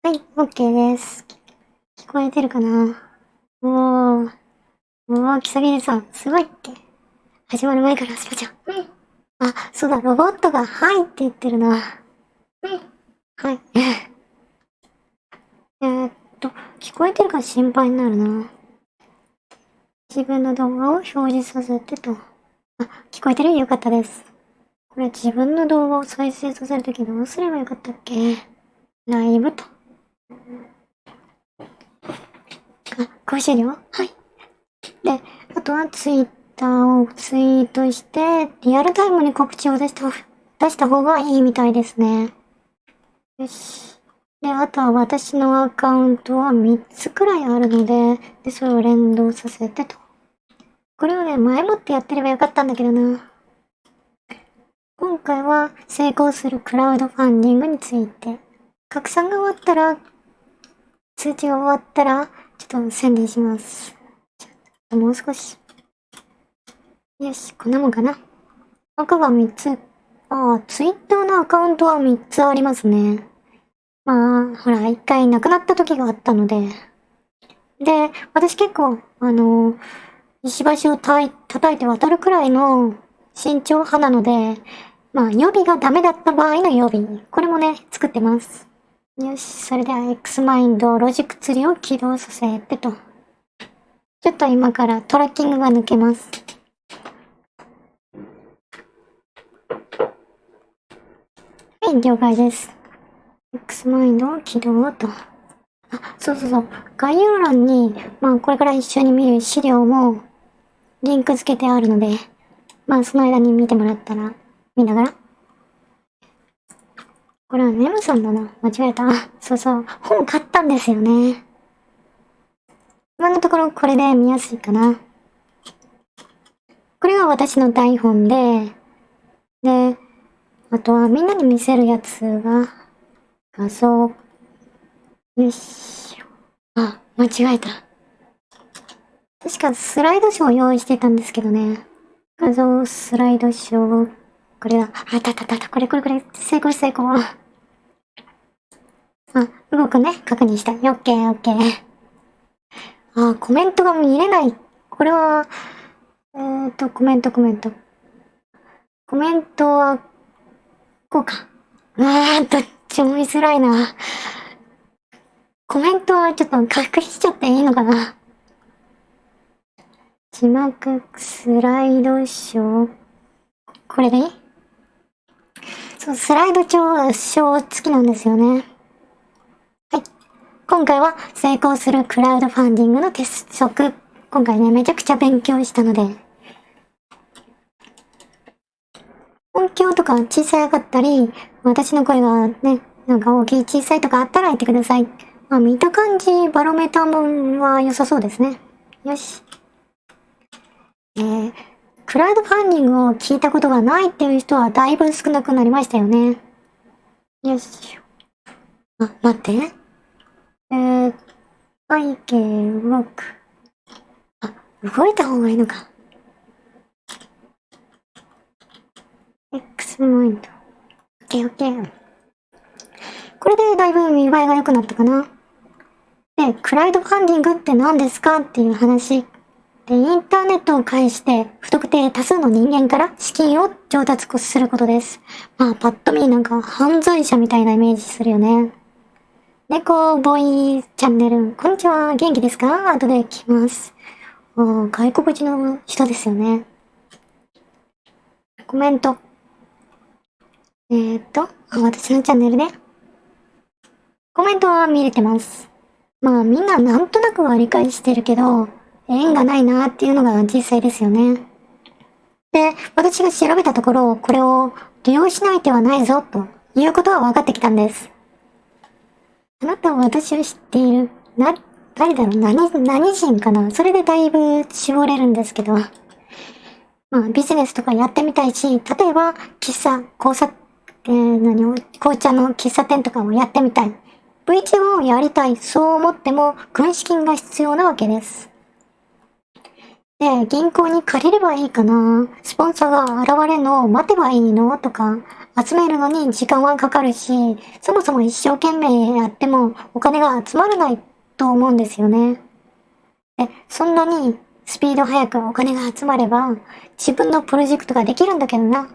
はい、OK です。聞こえてるかな？キサギリさん、すごいって。始まる前からスパちゃん。あ、そうだ、ロボットが、はいって言ってるな。はい。えーっと、聞こえてるか心配になるな。自分の動画を表示させてと。聞こえてる？よかったです。これ自分の動画を再生させるときどうすればよかったっけ？ライブと。講習料？はい。で、あとはツイッターをツイートして、リアルタイムに告知を出した方がいいみたいですね。よし。で、あとは私のアカウントは3つくらいあるので、それを連動させてと。これをね、前もってやってればよかったんだけどな。今回は成功するクラウドファンディングについて。拡散が終わったら、通知が終わったら、ちょっと宣伝します。もう少し。よし、こんなもんかな。赤が3つ。ツイッターのアカウントは3つありますね。まあ、ほら、1回亡くなった時があったので。で、私結構、石橋を叩いて渡るくらいの身長派なので、まあ、予備がダメだった場合の予備。これもね、作ってます。よし、それでは X マインドロジックツリーを起動させてと。ちょっと今からトラッキングが抜けます。はい、了解です。X マインドを起動と。そう。概要欄に、まあこれから一緒に見る資料もリンク付けてあるので、まあその間に見てもらったら、見ながら。これはネムさんだな。間違えた。そう。本買ったんですよね。今のところこれで見やすいかな。これが私の台本で、あとはみんなに見せるやつが、画像。よし。間違えた。確かスライドショーを用意してたんですけどね。画像スライドショー。これだ。これ。成功。動くね。確認した。オッケー。コメントが見れない。これは、コメント。コメントは、こうか。どっちも見づらいな。コメントはちょっと隠しちゃっていいのかな。字幕スライドショー。これでいい？そう、スライドショー付きなんですよね。はい。今回は成功するクラウドファンディングの鉄則。今回ね、めちゃくちゃ勉強したので。音響とか小さかったり、私の声がね、なんか大きい小さいとかあったら言ってください。見た感じ、バロメーターもは良さそうですね。よし。クラウドファンディングを聞いたことがないっていう人はだいぶ少なくなりましたよね。よし。待って。背景動く。動いた方がいいのか。X マインド。OK。これでだいぶ見栄えが良くなったかな。で、クラウドファンディングって何ですかっていう話。で、インターネットを介して不特定多数の人間から資金を調達することです。パッと見なんか犯罪者みたいなイメージするよね。猫ボーイチャンネル、こんにちは、元気ですか？後で来ます。外国人の人ですよね。コメント。私のチャンネルで。コメントは見れてます。みんななんとなくは理解してるけど、縁がないなっていうのが実際ですよね。で、私が調べたところ、これを利用しない手はないぞ、ということは分かってきたんです。あなたは私を知っている。誰だろう？何人かな？それでだいぶ絞れるんですけど。ビジネスとかやってみたいし、例えば、紅茶の喫茶店とかもやってみたい。VTuber をやりたい。そう思っても、軍資金が必要なわけです。で、銀行に借りればいいかな？スポンサーが現れるのを待てばいいの？とか、集めるのに時間はかかるし、そもそも一生懸命やってもお金が集まらないと思うんですよね。で、そんなにスピード速くお金が集まれば自分のプロジェクトができるんだけどな。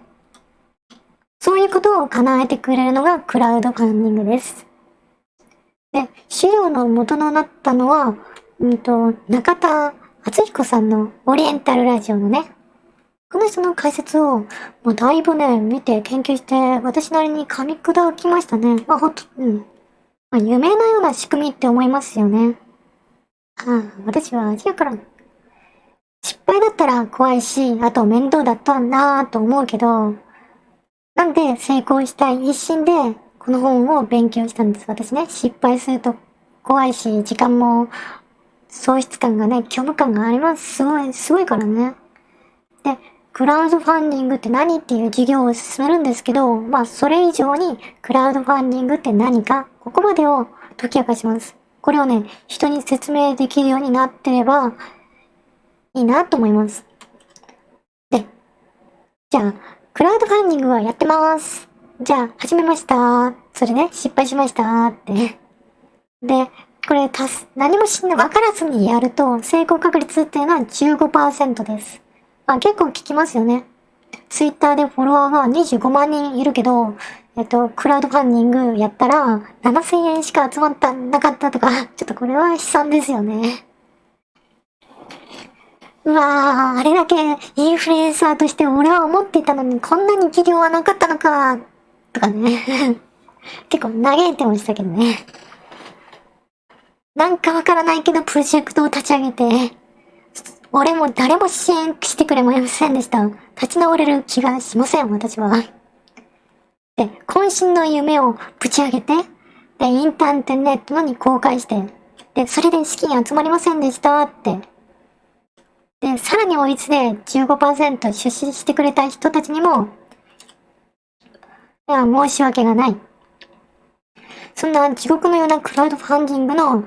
そういうことを叶えてくれるのがクラウドファンディングです。で、資料の元となったのは、中田敦彦さんのオリエンタルラジオのね、この人の解説を、だいぶね、見て研究して、私なりに噛み砕きましたね。夢のような仕組みって思いますよね。私はアジアから。失敗だったら怖いし、あと面倒だったなぁと思うけど、なんで成功したい一心で、この本を勉強したんです。私ね、失敗すると怖いし、時間も喪失感がね、虚無感があります。すごいからね。で、クラウドファンディングって何っていう授業を進めるんですけど、それ以上にクラウドファンディングって何か、ここまでを解き明かします。これをね、人に説明できるようになってればいいなと思います。で、じゃあ、クラウドファンディングはやってます。じゃあ、始めました。それね、失敗しましたって。で、これ何もわからずにやると、成功確率っていうのは 15% です。結構聞きますよね。ツイッターでフォロワーが25万人いるけど、クラウドファンディングやったら、7000円しか集まなかったとか、ちょっとこれは悲惨ですよね。あれだけインフルエンサーとして俺は思っていたのにこんなに技量はなかったのか、とかね。結構嘆いてましたけどね。なんかわからないけどプロジェクトを立ち上げて、俺も誰も支援してくれませんでした。立ち直れる気がしません、私は。で、渾身の夢をぶち上げて、で、インターネットに公開して、で、それで資金集まりませんでしたって。で、さらに追いつで15% 出資してくれた人たちにも、申し訳がない。そんな地獄のようなクラウドファンディングの、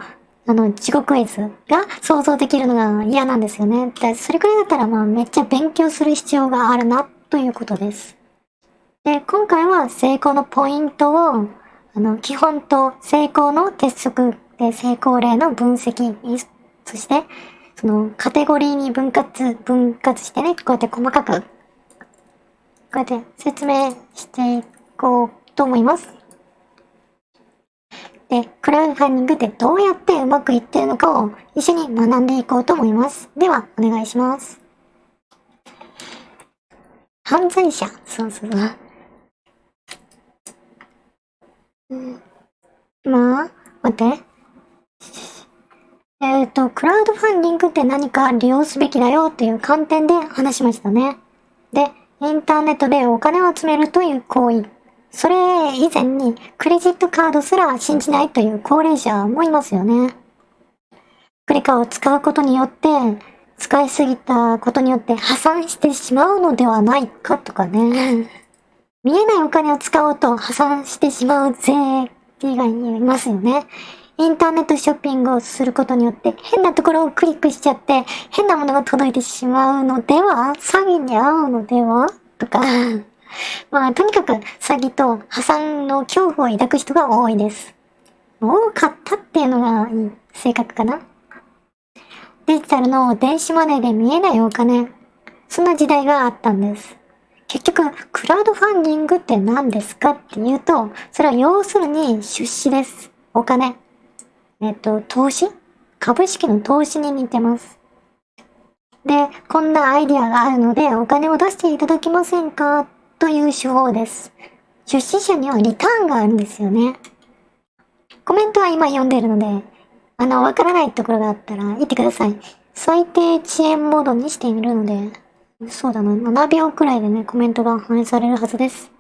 地獄絵図が想像できるのが嫌なんですよね。で、それくらいだったらめっちゃ勉強する必要があるな、ということです。で、今回は成功のポイントを、基本と成功の鉄則で成功例の分析、そして、そのカテゴリーに分割してね、こうやって細かく、こうやって説明していこうと思います。で、クラウドファンディングってどうやってうまくいってるのかを一緒に学んでいこうと思います。では、お願いします。犯罪者。そう。待って。クラウドファンディングって何か利用すべきだよっていう観点で話しましたね。で、インターネットでお金を集めるという行為。それ以前にクレジットカードすら信じないという高齢者もいますよね。クレカを使うことによって、使いすぎたことによって破産してしまうのではないかとかね。見えないお金を使うと破産してしまう税以外にいますよね。インターネットショッピングをすることによって変なところをクリックしちゃって変なものが届いてしまうのでは、詐欺に遭うのではとか。とにかく詐欺と破産の恐怖を抱く人が多いです。多かったっていうのが正確かな。デジタルの電子マネーで見えないお金。そんな時代があったんです。結局、クラウドファンディングって何ですかっていうと、それは要するに出資です。お金。投資？株式の投資に似てます。で、こんなアイディアがあるので、お金を出していただけませんかという手法です。出資者にはリターンがあるんですよね。コメントは今読んでいるので、わからないところがあったら言ってください。最低遅延モードにしているので、そうだな、7秒くらいでね、コメントが反映されるはずです。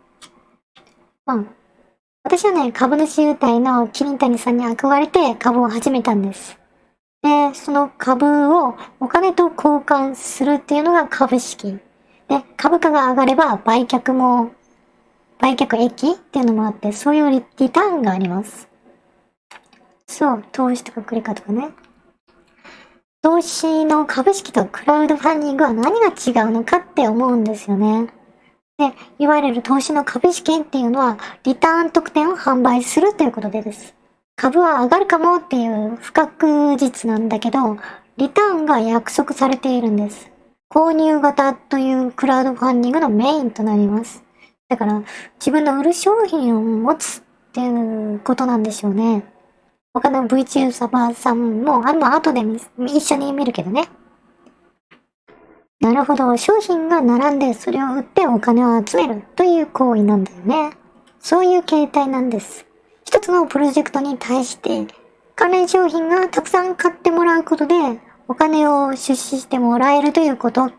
私はね、株主優待の桐谷さんに憧れて株を始めたんです。で、その株をお金と交換するっていうのが株式。で、株価が上がれば売却益っていうのもあって、そういうリターンがあります。そう、投資とかクレカとかね。投資の株式とクラウドファンディングは何が違うのかって思うんですよね。で、いわゆる投資の株式っていうのは、リターン特典を販売するということです。株は上がるかもっていう不確実なんだけど、リターンが約束されているんです。購入型というクラウドファンディングのメインとなります。だから、自分の売る商品を持つっていうことなんでしょうね。他の VTuber さんも、後で一緒に見るけどね。なるほど。商品が並んでそれを売ってお金を集めるという行為なんだよね。そういう形態なんです。一つのプロジェクトに対して関連商品がたくさん買ってもらうことでお金を出資してもらえるということ。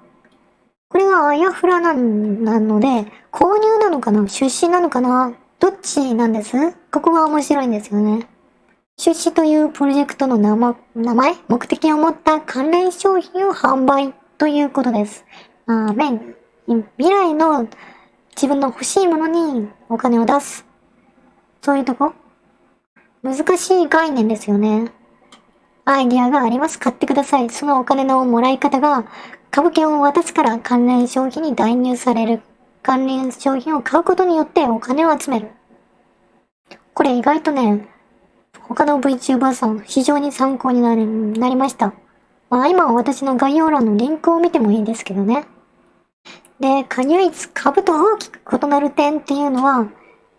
これがあやふらなので、購入なのかな出資なのかなどっちなんです？ここが面白いんですよね。出資というプロジェクトの目的を持った関連商品を販売ということです。未来の自分の欲しいものにお金を出す。そういうとこ難しい概念ですよね。アイディアがあります。買ってください。そのお金のもらい方が株券を渡すから関連商品に代入される。関連商品を買うことによってお金を集める。これ意外とね、他の VTuber さん非常に参考になりました。今は私の概要欄のリンクを見てもいいですけどね。で、唯一株と大きく異なる点っていうのは、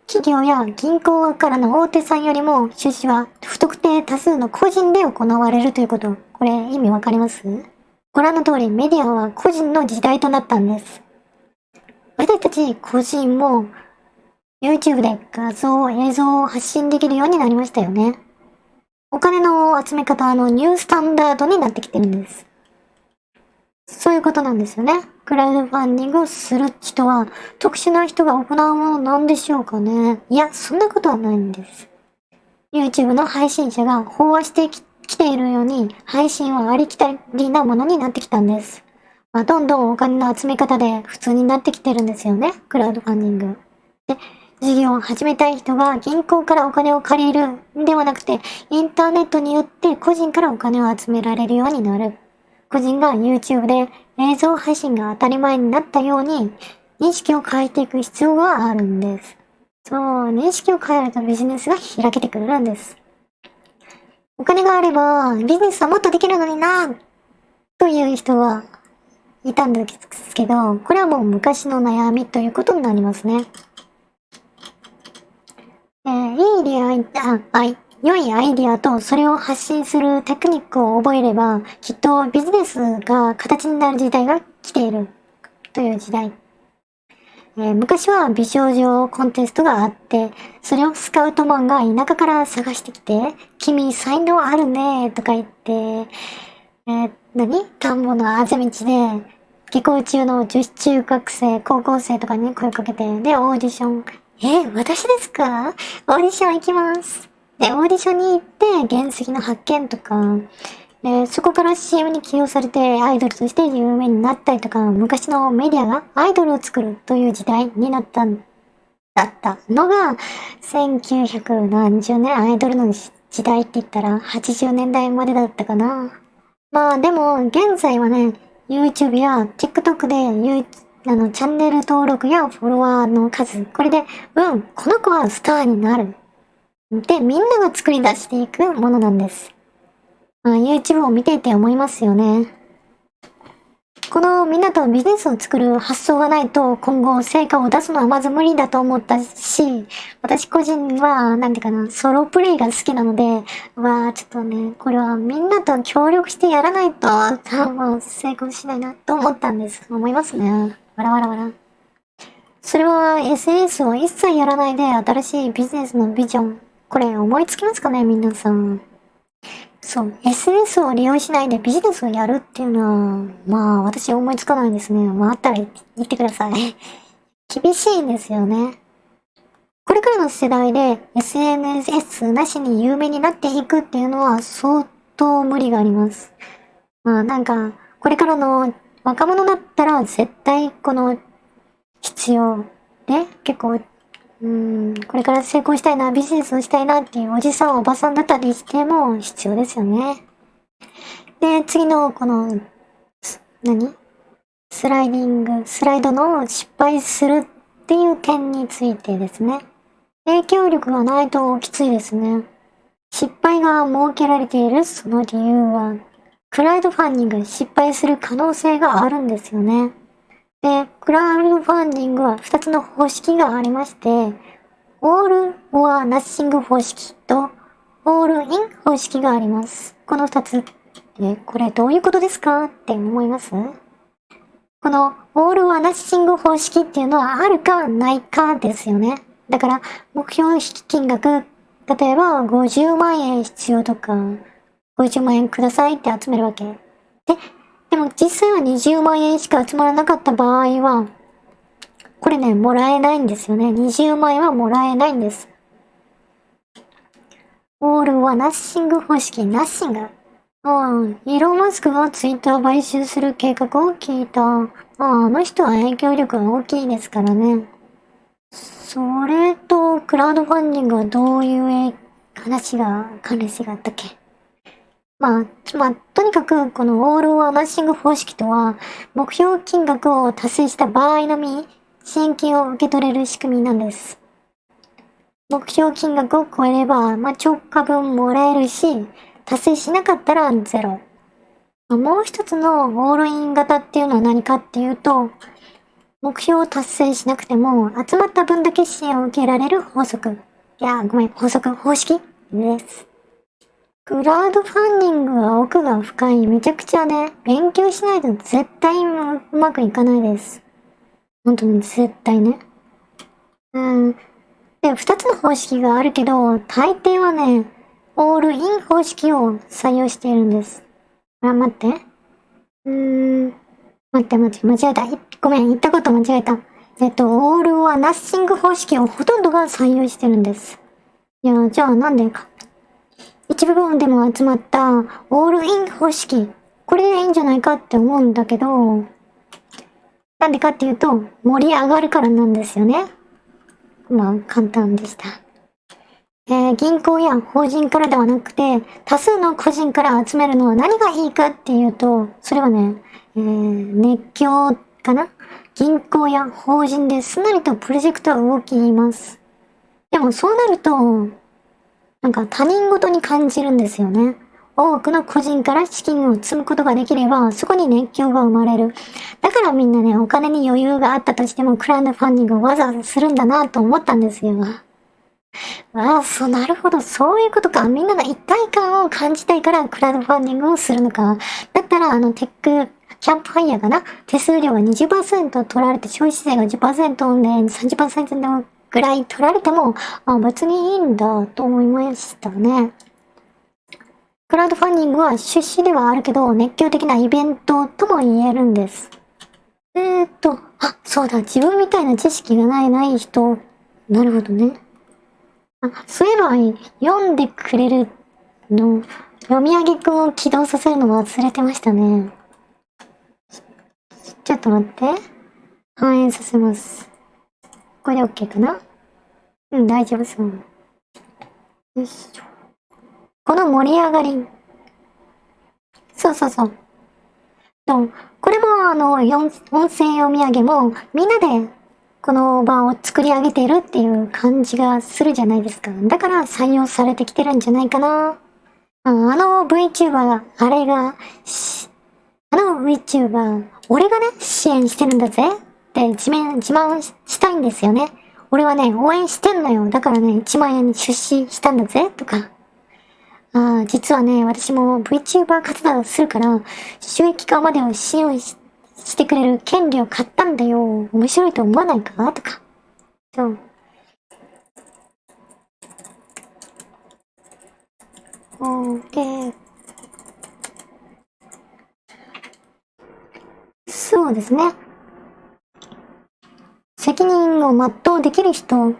企業や銀行からの大手さんよりも出資は不特定多数の個人で行われるということ。これ意味わかります？ご覧の通りメディアは個人の時代となったんです。私たち個人も YouTube で映像を発信できるようになりましたよね。お金の集め方のニュースタンダードになってきてるんです。そういうことなんですよね。クラウドファンディングをする人は特殊な人が行うものなんでしょうかね。いや、そんなことはないんです。YouTube の配信者が飽和してきているように配信はありきたりなものになってきたんです。どんどんお金の集め方で普通になってきてるんですよね。クラウドファンディング。で、事業を始めたい人が銀行からお金を借りるんではなくて、インターネットによって個人からお金を集められるようになる。個人が YouTube で映像配信が当たり前になったように、認識を変えていく必要があるんです。そう、認識を変えるとビジネスが開けてくるんです。お金があればビジネスはもっとできるのになという人はいたんですけど、これはもう昔の悩みということになりますね。良いアイディアとそれを発信するテクニックを覚えれば、きっとビジネスが形になる時代が来ているという時代。昔は美少女コンテストがあって、それをスカウトマンが田舎から探してきて、君才能あるねとか言って、田んぼのあぜ道で、下校中の女子中学生、高校生とかに声かけて、で、オーディション。私ですか？オーディション行きます。で、オーディションに行って、原石の発見とか、そこから CM に起用されてアイドルとして有名になったりとか、昔のメディアがアイドルを作るという時代にだったのが、1900何十年アイドルの時代って言ったら80年代までだったかな。でも、現在はね、YouTube や TikTok でチャンネル登録やフォロワーの数、これで、この子はスターになる。で、みんなが作り出していくものなんです。YouTube を見ていて思いますよね。このみんなとビジネスを作る発想がないと今後成果を出すのはまず無理だと思ったし、私個人は、ソロプレイが好きなので、ちょっとね、これはみんなと協力してやらないと、成功しないなと思ったんです。思いますね。わらわらわら。それは SNS を一切やらないで新しいビジネスのビジョン。これ思いつきますかね、皆さん。そう、SNS を利用しないでビジネスをやるっていうのは、私思いつかないんですね。あったら言ってください。厳しいんですよね。これからの世代で SNS なしに有名になっていくっていうのは相当無理があります。これからの若者だったら絶対この必要で、結構これから成功したいな、ビジネスをしたいなっていうおじさんおばさんだったりしても必要ですよね。で、次のこの、スライディング、スライドの失敗するっていう点についてですね。影響力がないときついですね。失敗が設けられているその理由は、クラウドファンディング失敗する可能性があるんですよね。で、クラウドファンディングは2つの方式がありまして、オール・オア・ナッシング方式とオール・イン方式があります。この2つで、これどういうことですかって思います？このオール・オア・ナッシング方式っていうのはあるかないかですよね。だから目標金額、例えば50万円必要とか、50万円くださいって集めるわけ。でも実際は20万円しか集まらなかった場合は、これね、もらえないんですよね。20万円はもらえないんです。オールはナッシング方式、ナッシング。イーロン・マスクがツイッターを買収する計画を聞いた。あの人は影響力が大きいですからね。それと、クラウドファンディングはどういう関連性があったっけ？とにかく、このオール・オア・ナッシング方式とは、目標金額を達成した場合のみ、支援金を受け取れる仕組みなんです。目標金額を超えれば、超過分もらえるし、達成しなかったらゼロ。もう一つのオールイン型っていうのは何かっていうと、目標を達成しなくても、集まった分だけ支援を受けられる法則。方式です。クラウドファンディングは奥が深い。めちゃくちゃね、勉強しないと絶対うまくいかないです。本当に絶対ね。で、二つの方式があるけど、大抵はね、オールイン方式を採用しているんです。待って。間違えた。ごめん、言ったこと間違えた。オールはナッシング方式をほとんどが採用してるんです。いや、じゃあなんでか。一部分でも集まったオールイン方式。これでいいんじゃないかって思うんだけど、なんでかっていうと、盛り上がるからなんですよね。簡単でした。銀行や法人からではなくて、多数の個人から集めるのは何がいいかっていうと、それはね、熱狂かな？銀行や法人ですんなりとプロジェクトは動きます。でもそうなると、なんか他人事に感じるんですよね。多くの個人から資金を積むことができれば、そこに熱狂が生まれる。だからみんなね、お金に余裕があったとしても、クラウドファンディングをわざわざするんだなと思ったんですよ。なるほど、そういうことか。みんなが一体感を感じたいからクラウドファンディングをするのか。だったら、テック、キャンプファイヤーかな。手数料が20%取られて、消費税が10%で30%ぐらい取られても、別にいいんだと思いましたね。クラウドファンディングは出資ではあるけど、熱狂的なイベントとも言えるんです。そうだ、自分みたいな知識がない人。なるほどね。そういえば、読んでくれるの、読み上げくんを起動させるの忘れてましたね。ちょっと待って。反映させます。これで OK かな？大丈夫そう。よいしょ。この盛り上がり。そう。これも音声読み上げも、みんなでこの場を作り上げているっていう感じがするじゃないですか。だから採用されてきてるんじゃないかな。VTuber、俺がね、支援してるんだぜって自慢したいんですよね。俺はね、応援してんのよ。だからね、1万円出資したんだぜとか。実はね、私も VTuber 活動するから、収益化までを支援してくれる権利を買ったんだよ。面白いと思わないかとか。そう。で、そうですね。責任を全うできる人。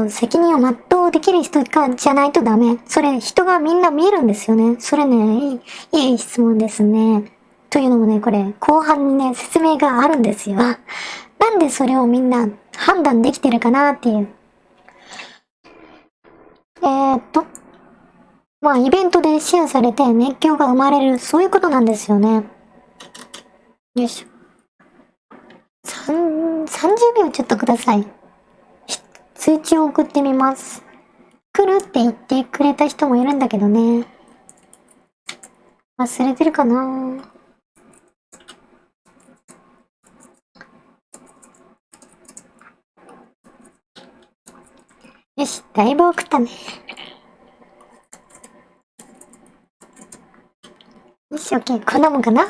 責任を全うできる人じゃないとダメ。それ、人がみんな見えるんですよね。それね、いい質問ですね。というのもね、これ、後半にね、説明があるんですよ。なんでそれをみんな判断できてるかなっていう。イベントでシェアされて熱狂が生まれる、そういうことなんですよね。よいしょ。30秒ちょっとください。通知を送ってみます。来るって言ってくれた人もいるんだけどね。忘れてるかな。よし、だいぶ送ったね。よし、オッケー。こんなもんかな。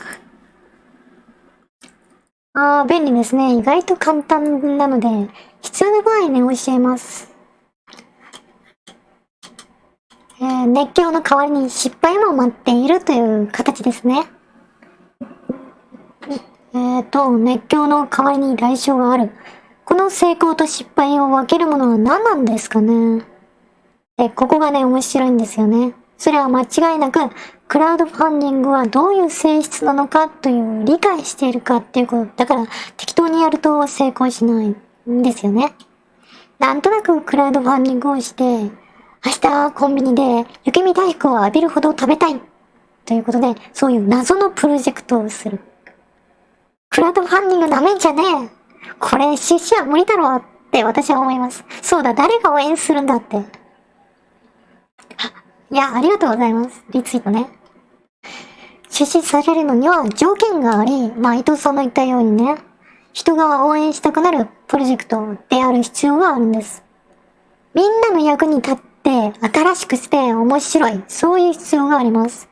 便利ですね。意外と簡単なので、必要な場合に教えます。熱狂の代わりに失敗も待っているという形ですね。熱狂の代わりに代償がある。この成功と失敗を分けるものは何なんですかね。ここがね、面白いんですよね。それは間違いなく、クラウドファンディングはどういう性質なのかという理解しているかっていうこと。だから、適当にやると成功しないんですよね。なんとなくクラウドファンディングをして、明日コンビニで雪見大福を浴びるほど食べたいということで、そういう謎のプロジェクトをする。クラウドファンディングダメじゃねえ。これ出資は無理だろうって私は思います。そうだ、誰が応援するんだって。いや、ありがとうございます。リツイートね。出資されるのには条件があり、伊藤さんの言ったようにね、人が応援したくなるプロジェクトである必要があるんです。みんなの役に立って新しくして面白い、そういう必要があります。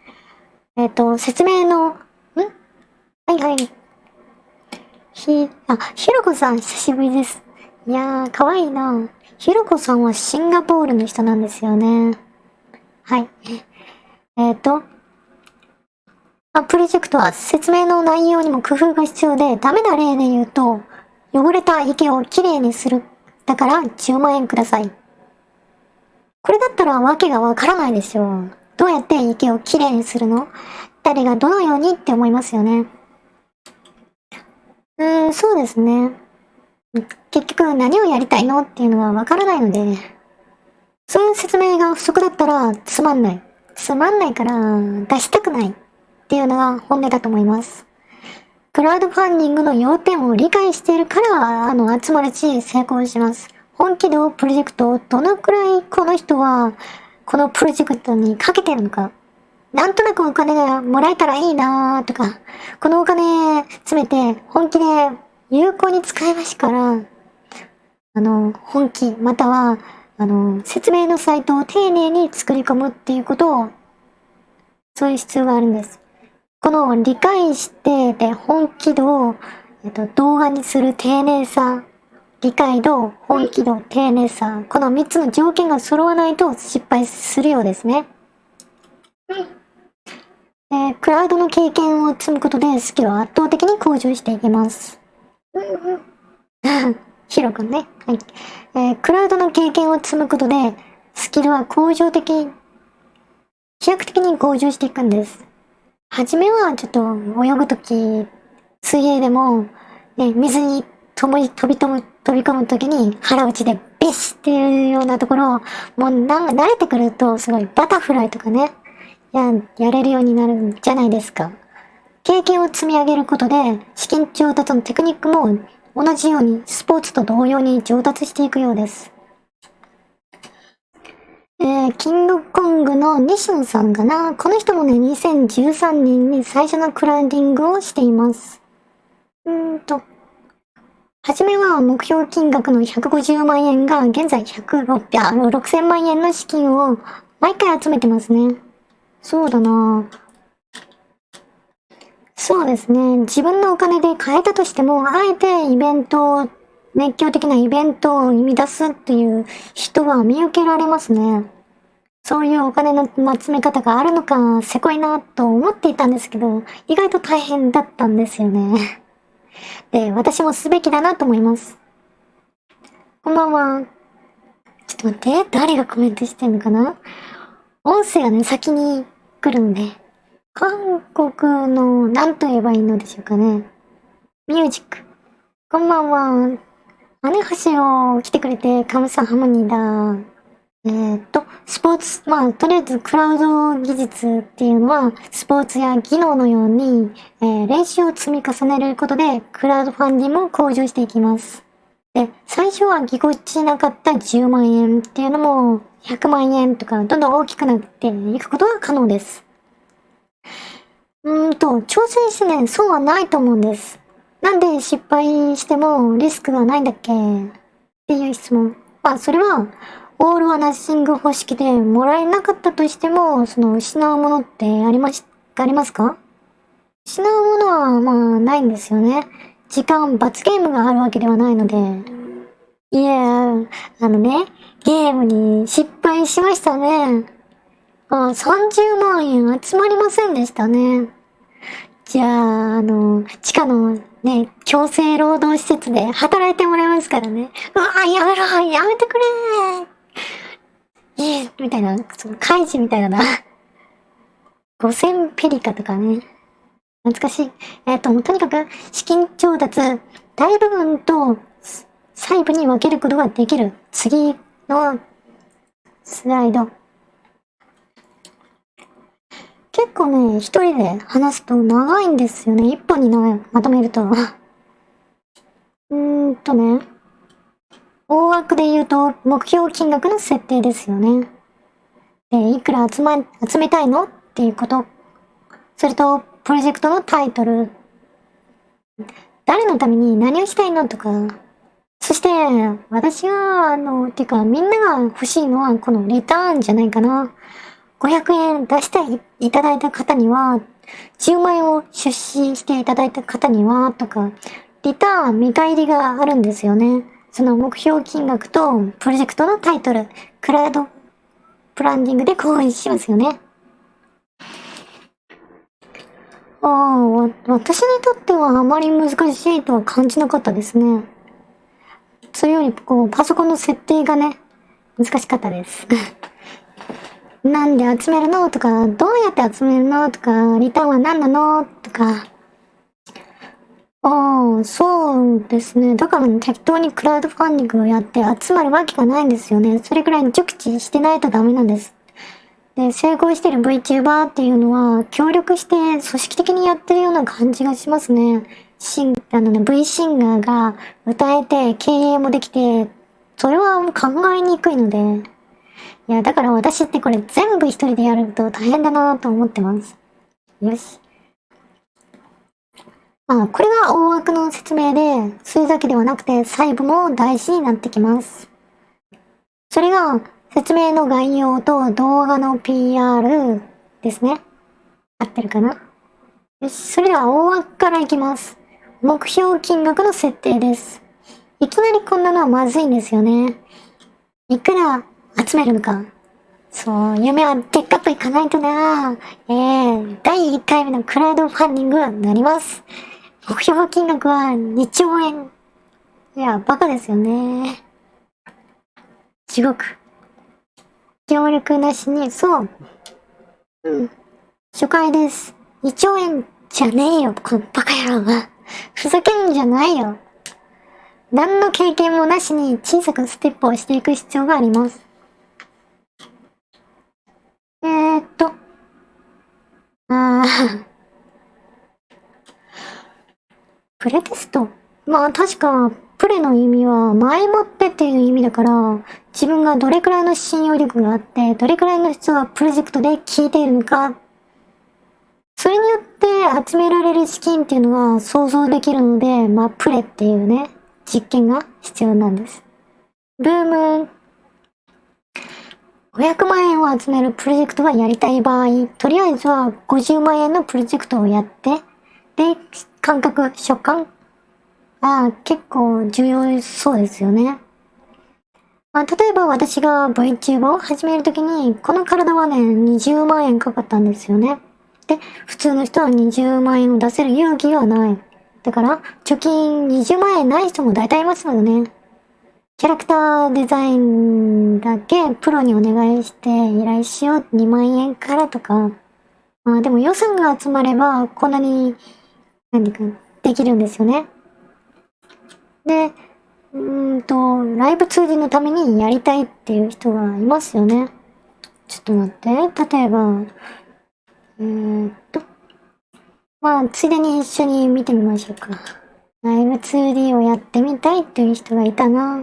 説明の、はいはい。ひろこさん久しぶりです。いやー、かわいいな。ひろこさんはシンガポールの人なんですよね。はい。プロジェクトは説明の内容にも工夫が必要で、ダメな例で言うと、汚れた池をきれいにする。だから10万円ください。これだったらわけがわからないですよ。どうやって池をきれいにするの？誰がどのようにって思いますよね。そうですね。結局何をやりたいのっていうのはわからないので、そういう説明が不足だったらつまんない。つまんないから出したくないっていうのが本音だと思います。クラウドファンディングの要点を理解しているから、集まるし成功します。本気のプロジェクトをどのくらいこの人は、このプロジェクトにかけてるのか。なんとなくお金がもらえたらいいなーとか、このお金詰めて本気で有効に使えますから、本気、または、説明のサイトを丁寧に作り込むっていうことを、そういう必要があるんです。この理解してで本気度、動画にする丁寧さ、理解度、本気度、丁寧さ、この3つの条件が揃わないと失敗するようですね。クラウドの経験を積むことでスキルは圧倒的に向上していきます。ヒロ君ね。はい。クラウドの経験を積むことで、スキルは飛躍的に向上していくんです。はじめはちょっと泳ぐとき、水泳でも、ね、水に飛び込むときに腹打ちでビシッっていうようなところを、もう慣れてくるとすごいバタフライとかね、やれるようになるんじゃないですか。経験を積み上げることで、資金調達のテクニックも同じようにスポーツと同様に上達していくようです。キングコングの西野さんかな。この人もね、2013年に最初のクラウディングをしています。はじめは目標金額の150万円が現在6000万円の資金を毎回集めてますね。そうだな。そうですね。自分のお金で買えたとしても、あえて熱狂的なイベントを生み出すっていう人は見受けられますね。そういうお金の集め方があるのか、せこいなと思っていたんですけど、意外と大変だったんですよね。で、私もすべきだなと思います。こんばんは。ちょっと待って、誰がコメントしてんのかな？音声がね、先に来るんで。韓国の、何と言えばいいのでしょうかね。ミュージック。こんばんは。姉橋を来てくれて、カムサハムニだ。スポーツ、とりあえずクラウド技術っていうのは、スポーツや技能のように、練習を積み重ねることで、クラウドファンディングも向上していきます。で、最初はぎこちなかった10万円っていうのも、100万円とか、どんどん大きくなっていくことが可能です。挑戦してね、損はないと思うんです。なんで失敗してもリスクがないんだっけっていう質問。それは、オールはナッシング方式でもらえなかったとしても、その失うものってありますか？失うものは、ないんですよね。時間、罰ゲームがあるわけではないので。いやー、ゲームに失敗しましたね。30万円集まりませんでしたね。じゃあ、地下のね、強制労働施設で働いてもらいますからね。やめろ、やめてくれみたいな、その、カイジみたいなな。5000ペリカとかね。懐かしい。とにかく、資金調達、大部分と細部に分けることができる。次のスライド。結構ね、一人で話すと長いんですよね。一本にまとめると。大枠で言うと、目標金額の設定ですよね。で、いくら集めたいのっていうこと。それと、プロジェクトのタイトル。誰のために何をしたいのとか。そして、私が、っていうか、みんなが欲しいのは、このリターンじゃないかな。500円出していただいた方には、10万円を出資していただいた方には、とか、リターン見返りがあるんですよね。その目標金額とプロジェクトのタイトル、クラウドプランディングで合意しますよね。私にとってはあまり難しいとは感じなかったですね。それより、パソコンの設定がね、難しかったです。なんで集めるのとか、どうやって集めるのとか、リターンは何なのとか。そうですね。だから適当にクラウドファンディングをやって集まるわけがないんですよね。それくらい熟知してないとダメなんです。で、成功してる VTuber っていうのは、協力して組織的にやってるような感じがしますね。V シンガーが歌えて経営もできて、それは考えにくいので。いや、だから私ってこれ全部一人でやると大変だなと思ってます。よし。これが大枠の説明で、それだけではなくて細部も大事になってきます。それが説明の概要と動画の PR ですね。合ってるかな？よし、それでは大枠からいきます。目標金額の設定です。いきなりこんなのはまずいんですよね。いくら集めるのか。そう、夢はでっかくいかないとな。第1回目のクラウドファンディングはなります。目標金額は2兆円。いや、バカですよね。地獄。協力なしに、そう。初回です。2兆円じゃねえよ、このバカ野郎は。ふざけんじゃないよ。何の経験もなしに小さくステップをしていく必要があります。プレテスト。確か、プレの意味は前もってっていう意味だから、自分がどれくらいの信用力があって、どれくらいの人がプロジェクトで聞いているのか、それによって集められる資金っていうのが想像できるので、プレっていうね、実験が必要なんです。ブーム、500万円を集めるプロジェクトがやりたい場合、とりあえずは50万円のプロジェクトをやって、で、所感。結構重要そうですよね。例えば私が VTuber を始めるときに、この体はね、20万円かかったんですよね。で、普通の人は20万円を出せる勇気がない。だから、貯金20万円ない人も大体いますのでね。キャラクターデザインだけプロにお願いして依頼しよう2万円からとか。でも予算が集まればこんなに、できるんですよね。で、ライブ 2D のためにやりたいっていう人がいますよね。ちょっと待って。例えば、まあ、ついでに一緒に見てみましょうか。ライブ 2D をやってみたいっていう人がいたな。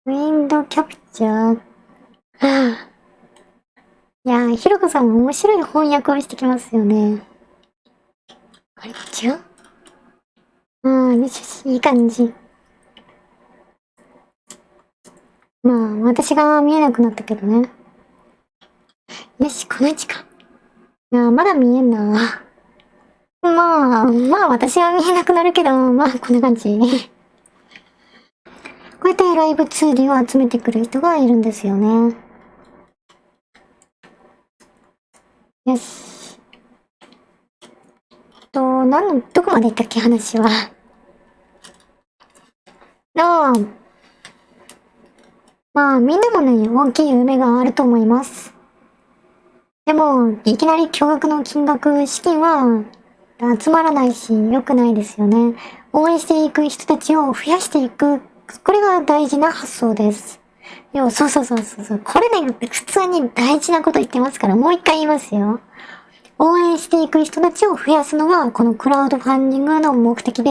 ウィンドウキャプチャー。はあ、いやー、ひろこさんも面白い翻訳をしてきますよね。あれ違う？よしよし、いい感じ。まあ、私が見えなくなったけどね。よし、この位置か。いや、まだ見えんな。まあ、私は見えなくなるけど、まあ、こんな感じ。こうやってライブ 2D を集めてくる人がいるんですよね。よし。どこまで行ったっけ、話は。まあ、みんなもね、大きい夢があると思います。でも、いきなり巨額の金額、資金は集まらないし、良くないですよね。応援していく人たちを増やしていく。これが大事な発想です。でも、そう。これね、普通に大事なこと言ってますから、もう一回言いますよ。応援していく人たちを増やすのが、このクラウドファンディングの目的で、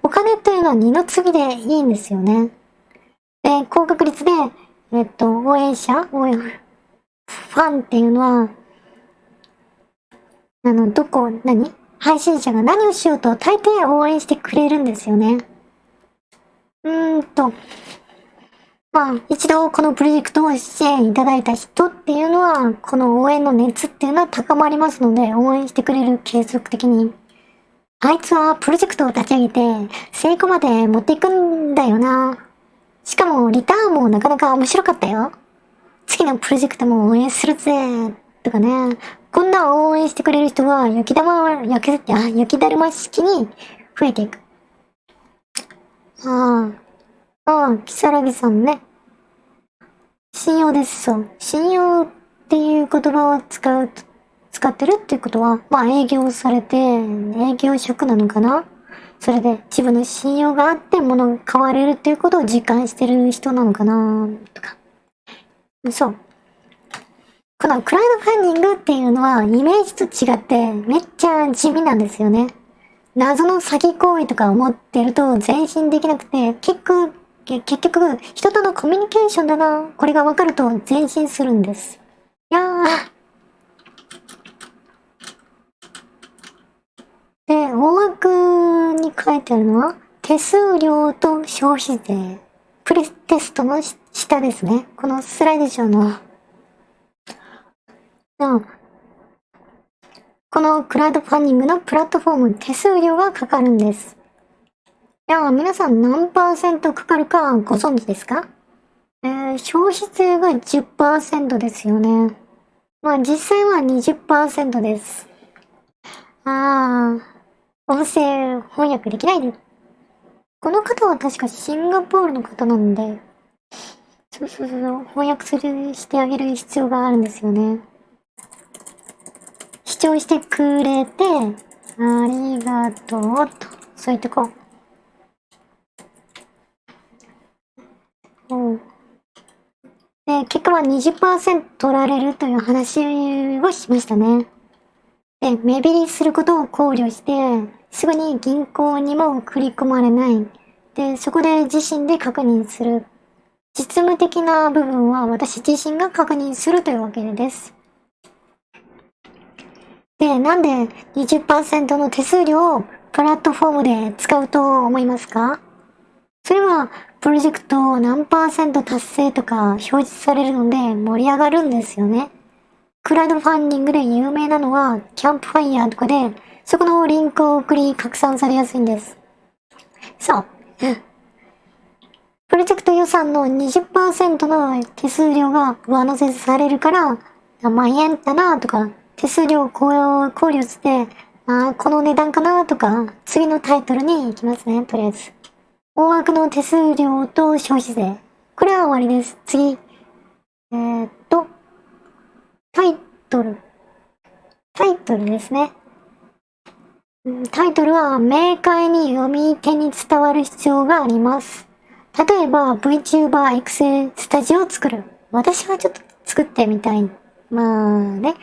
お金というのは二の次でいいんですよね。で、高確率で、ファンっていうのは、配信者が何をしようと大抵応援してくれるんですよね。まあ、一度このプロジェクトを支援いただいた人っていうのは、この応援の熱っていうのは高まりますので、応援してくれる継続的に。あいつはプロジェクトを立ち上げて、成功まで持っていくんだよな。しかも、リターンもなかなか面白かったよ。次のプロジェクトも応援するぜ、とかね。こんな応援してくれる人は、雪だるま式に増えていく。キサラギさんね。信用です、そう。信用っていう言葉を使ってるっていうことは、まあ営業されて、営業職なのかな？それで自分の信用があって物が買われるっていうことを実感してる人なのかなとか。そう。このクラウドファンディングっていうのはイメージと違ってめっちゃ地味なんですよね。謎の詐欺行為とか思ってると前進できなくて、結局人とのコミュニケーションだな、これがわかると前進するんです。いやー。で、大枠に書いてあるのは手数料と消費税。プレテストの下ですね。このスライド上の。このクラウドファンディングのプラットフォーム手数料がかかるんです。皆さん何%かかるかご存知ですか？消費税が 10% ですよね。まあ実際は 20% です。音声翻訳できないです。この方は確かシンガポールの方なんで、翻訳してあげる必要があるんですよね。視聴してくれて、ありがとうと、そう言ってこう。で、結果は 20% 取られるという話をしましたね。で、目減りすることを考慮して、すぐに銀行にも振り込まれない。で、そこで自身で確認する。実務的な部分は私自身が確認するというわけです。で、なんで 20% の手数料をプラットフォームで使うと思いますか？それは、プロジェクト何%達成とか表示されるので盛り上がるんですよね。クラウドファンディングで有名なのは、キャンプファイヤーとかで、そこのリンクを送り拡散されやすいんです。そう。プロジェクト予算の 20% の手数料が上乗せされるから、万円だなとか、手数料を考慮して、この値段かなとか、次のタイトルに行きますね、とりあえず。大枠の手数料と消費税。これは終わりです。次。タイトル。タイトルですね。タイトルは明快に読み手に伝わる必要があります。例えば VTuber 育成スタジオを作る。私はちょっと作ってみたい。まあね、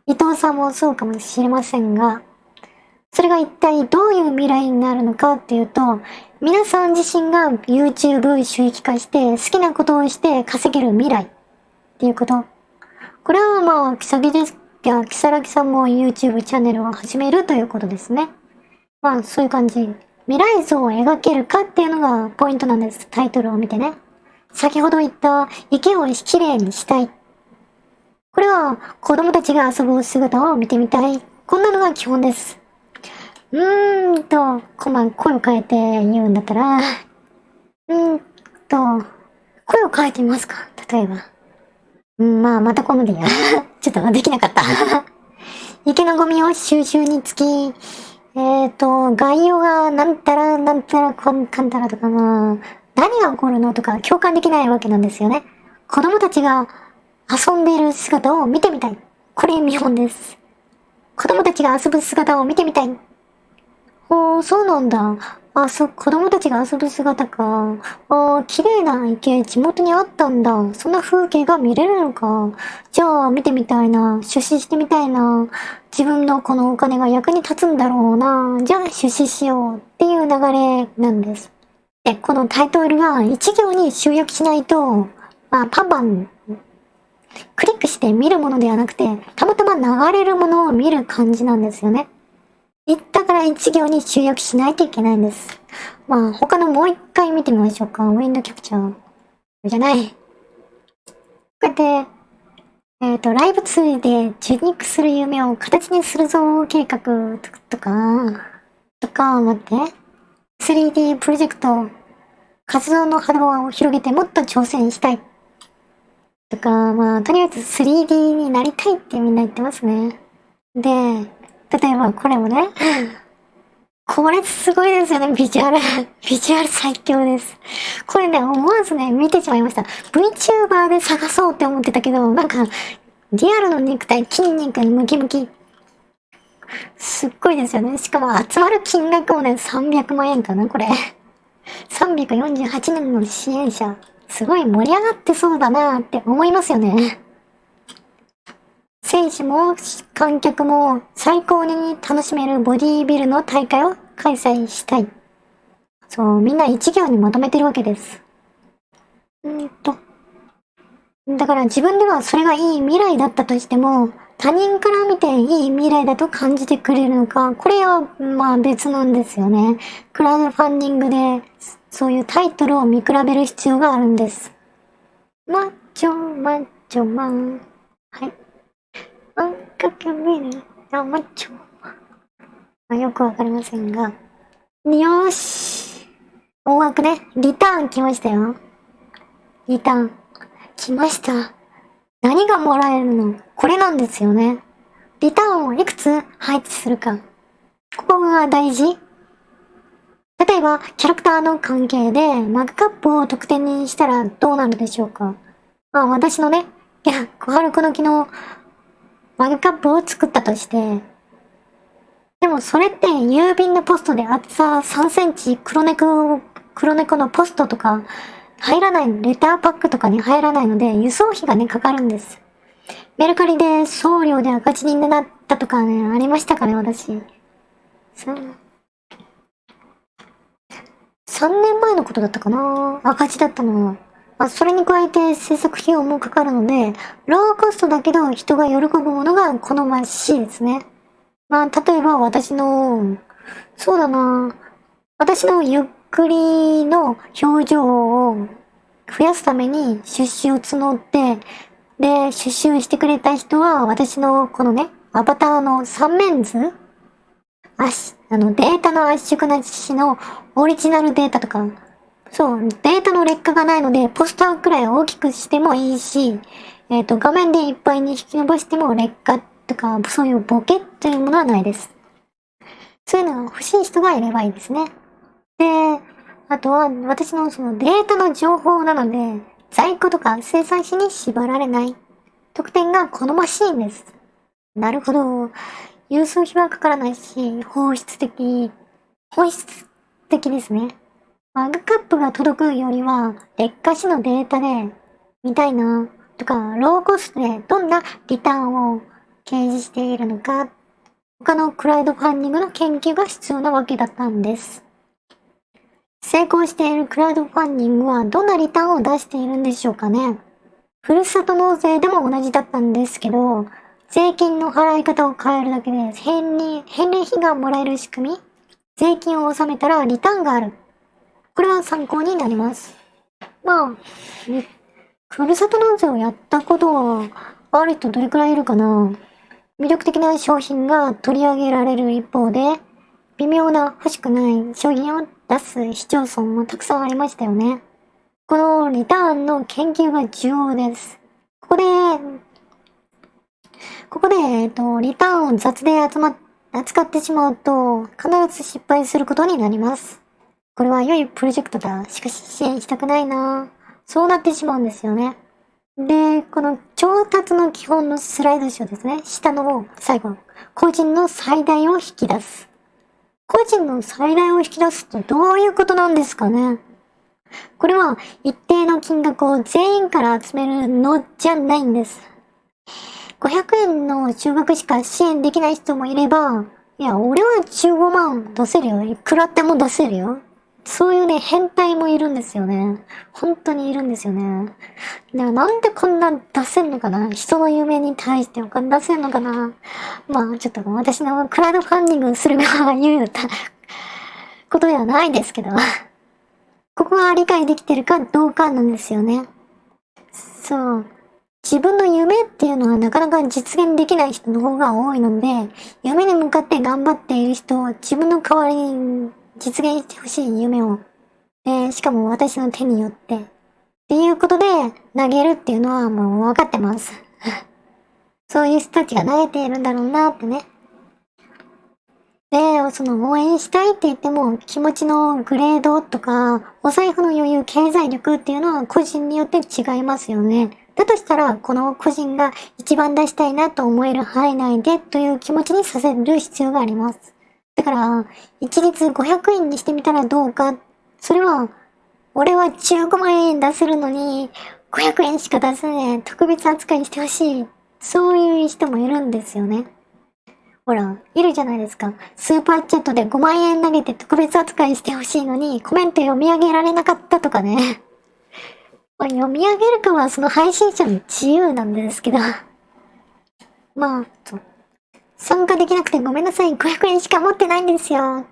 伊藤さんもそうかもしれませんが、それが一体どういう未来になるのかっていうと、皆さん自身が YouTube 収益化して好きなことをして稼げる未来っていうこと。これはまあ、キサラギさんも YouTube チャンネルを始めるということですね。まあ、そういう感じ。未来像を描けるかっていうのがポイントなんです。タイトルを見てね。先ほど言った池をきれいにしたい。これは子供たちが遊ぶ姿を見てみたい。こんなのが基本です。声を変えて言うんだったら、声を変えてみますか。例えば。まあ、また今度でいいや。ちょっとできなかった。池のゴミを収集につき、概要がなんたらなんたらかんたらとかまあ、何が起こるのとか共感できないわけなんですよね。子供たちが遊んでいる姿を見てみたい。これ見本です。子供たちが遊ぶ姿を見てみたい。そうなんだ。子供たちが遊ぶ姿か。綺麗な池、地元にあったんだ。そんな風景が見れるのか。じゃあ、見てみたいな。出資してみたいな。自分のこのお金が役に立つんだろうな。じゃあ、出資しようっていう流れなんです。で、このタイトルが一行に集約しないと、パンパン、クリックして見るものではなくて、たまたま流れるものを見る感じなんですよね。だから一行に集約しないといけないんです。まあ、他のもう一回見てみましょうか。ウィンドキャプチャー。じゃない。こうやって、ライブツールで受肉する夢を形にするぞ計画とか、待って。3D プロジェクト、活動の幅を広げてもっと挑戦したい。とか、まあ、とりあえず 3D になりたいってみんな言ってますね。で、例えばこれもね、これすごいですよね、ビジュアル。ビジュアル最強です。これね、思わずね、見てしまいました。VTuber で探そうって思ってたけど、なんか、リアルの肉体、筋肉にムキムキ。すっごいですよね。しかも集まる金額もね、300万円かな、これ。348年の支援者。すごい盛り上がってそうだなって思いますよね。選手も観客も最高に楽しめるボディービルの大会を開催したい。そう、みんな一行にまとめてるわけです。だから自分ではそれがいい未来だったとしても、他人から見ていい未来だと感じてくれるのか、これはまあ別なんですよね。クラウドファンディングでそういうタイトルを見比べる必要があるんです。マッチョマン。はい。かけみる。マッチョ。よくわかりませんが。よーし。音楽ね。リターン来ましたよ。リターン。来ました。何がもらえるの？これなんですよね。リターンをいくつ配置するか。ここが大事。例えば、キャラクターの関係でマグカップを得点にしたらどうなるでしょうか。私のね、小春この木のマグカップを作ったとして、でもそれって郵便のポストで厚さ3センチ黒猫のポストとか入らないの、レターパックとかに入らないので輸送費がね、かかるんです。メルカリで送料で赤字になったとかね、ありましたかね、私。3年前のことだったかな、赤字だったのは。それに加えて制作費用もかかるので、ローコストだけど人が喜ぶものが好ましいですね。例えば私のゆっくりの表情を増やすために出資を募って、で、出資をしてくれた人は私のこのね、アバターの三面図データの圧縮なしのオリジナルデータとか、そう、データの劣化がないので、ポスターくらい大きくしてもいいし、画面でいっぱいに引き伸ばしても劣化とか、そういうボケというものはないです。そういうのが欲しい人がいればいいですね。で、あとは私のそのデータの情報なので、在庫とか生産費に縛られない。特典が好ましいんです。なるほど。郵送費はかからないし、本質的ですね。マグカップが届くよりは、劣化紙のデータで見たいな、とか、ローコストでどんなリターンを掲示しているのか、他のクラウドファンディングの研究が必要なわけだったんです。成功しているクラウドファンディングはどんなリターンを出しているんでしょうかね。ふるさと納税でも同じだったんですけど、税金の払い方を変えるだけで返礼品がもらえる仕組み、税金を納めたらリターンがある。これは参考になります。まあ、ふるさと納税をやったことはある人どれくらいいるかな。魅力的な商品が取り上げられる一方で、微妙な欲しくない商品を出す市町村もたくさんありましたよね。このリターンの研究が重要です。ここで、リターンを雑で扱ってしまうと、必ず失敗することになります。これは良いプロジェクトだ。しかし支援したくないな。そうなってしまうんですよね。で、この調達の基本のスライドショーですね。下の方、最後。個人の最大を引き出す。個人の最大を引き出すとどういうことなんですかね。これは一定の金額を全員から集めるのじゃないんです。500円の中学しか支援できない人もいれば、いや、俺は15万出せるよ。いくらでも出せるよ。そういうね、変態もいるんですよね。本当にいるんですよね。なんでこんな出せんのかな、人の夢に対してお金出せんのかな。まあ、ちょっと私のクラウドファンディングする側が言うことではないですけど。ここが理解できてるかどうかなんですよね。そう。自分の夢っていうのはなかなか実現できない人の方が多いので、夢に向かって頑張っている人を自分の代わりに実現してほしい夢を、しかも私の手によって、っていうことで投げるっていうのはもう分かってます。そういう人たちが投げているんだろうなってね。で、その応援したいって言っても気持ちのグレードとかお財布の余裕、経済力っていうのは個人によって違いますよね。だとしたらこの個人が一番出したいなと思える範囲内でという気持ちにさせる必要があります。だから一律500円にしてみたらどうか。それは俺は15万円出せるのに500円しか出せない、特別扱いしてほしい。そういう人もいるんですよね。ほら、いるじゃないですか。スーパーチャットで5万円投げて特別扱いしてほしいのに、コメント読み上げられなかったとかね。読み上げるかはその配信者の自由なんですけど。まあ、参加できなくてごめんなさい。500円しか持ってないんですよ。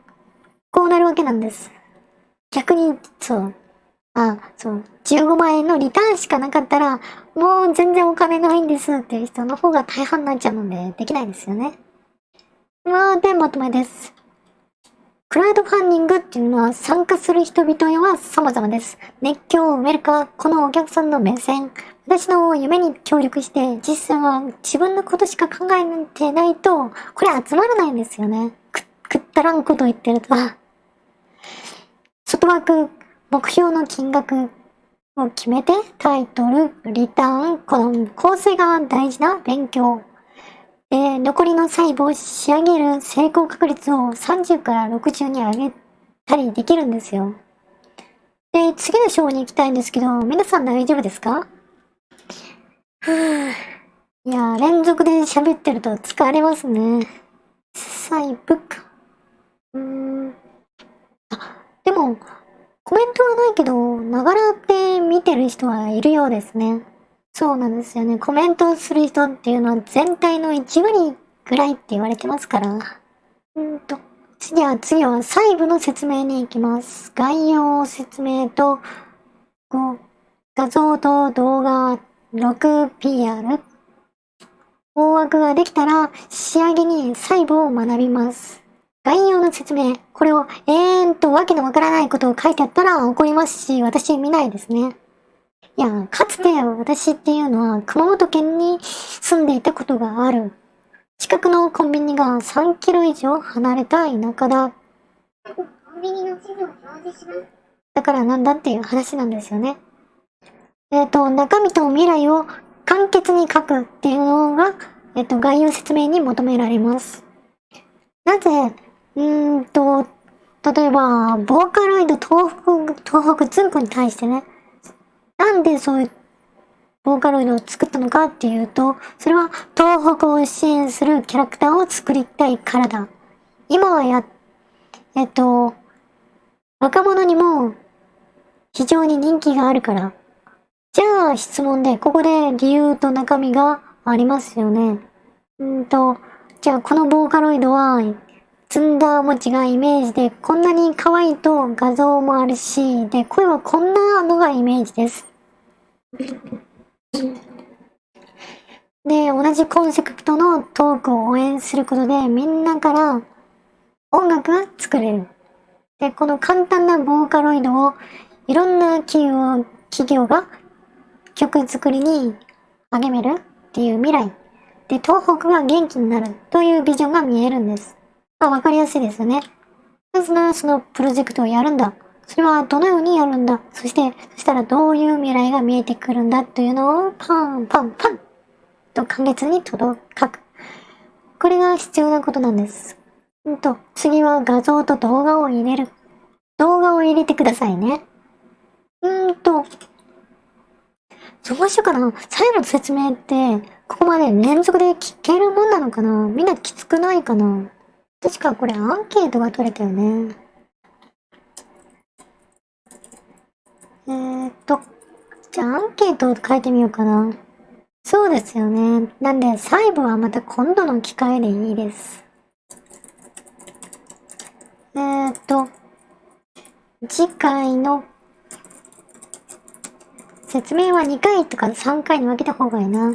こうなるわけなんです。逆に、15万円のリターンしかなかったら、もう全然お金ないんですっていう人の方が大半になっちゃうので、できないですよね。で、まとめです。クラウドファンディングっていうのは参加する人々には様々です。熱狂を埋めるか、このお客さんの目線、私の夢に協力して、実際は自分のことしか考えてないと、これ集まらないんですよね。くったらんこと言ってると。外枠、目標の金額を決めて、タイトル、リターン、この構成が大事な勉強。残りの細部を仕上げる成功確率を30から60に上げたりできるんですよ。で、次の章に行きたいんですけど、皆さん大丈夫ですか？いや、連続で喋ってると疲れますね。細部か。でも、コメントはないけど、ながらで見てる人はいるようですね。そうなんですよね。コメントをする人っていうのは全体の1割ぐらいって言われてますから。次は細部の説明に行きます。概要説明と、画像と動画 6PR。大枠ができたら仕上げに細部を学びます。概要の説明。これをわけのわからないことを書いてあったら怒りますし、私見ないですね。いや、かつて私っていうのは熊本県に住んでいたことがある。近くのコンビニが3キロ以上離れた田舎だ。コンビニの地図を表示します。だからなんだっていう話なんですよね。中身と未来を簡潔に書くっていうのが、概要説明に求められます。なぜ、例えば、ボーカロイド東北つんこに対してね、なんでそういうボーカロイドを作ったのかっていうと、それは東北を支援するキャラクターを作りたいからだ。今は若者にも非常に人気があるから。じゃあ質問で、ここで理由と中身がありますよね。じゃあこのボーカロイドは、積んだ餅がイメージで、こんなに可愛いと画像もあるし、で、声はこんなのがイメージです。で、同じコンセプトのトークを応援することで、みんなから音楽が作れる。で、この簡単なボーカロイドをいろんな企業が曲作りに励めるっていう未来。で、東北が元気になるというビジョンが見えるんです。わかりやすいですよね。まずな、そのプロジェクトをやるんだ。それはどのようにやるんだ。そしたらどういう未来が見えてくるんだというのをパンパンパンと簡潔に書く。これが必要なことなんです。次は画像と動画を入れる。動画を入れてくださいね。どうしようかな。最後の説明って、ここまで連続で聞けるもんなのかな。みんなきつくないかな。確かこれアンケートが取れたよね。じゃあアンケートを書いてみようかな。そうですよね。なんで細部はまた今度の機会でいいです。次回の説明は2回とか3回に分けた方がいいな。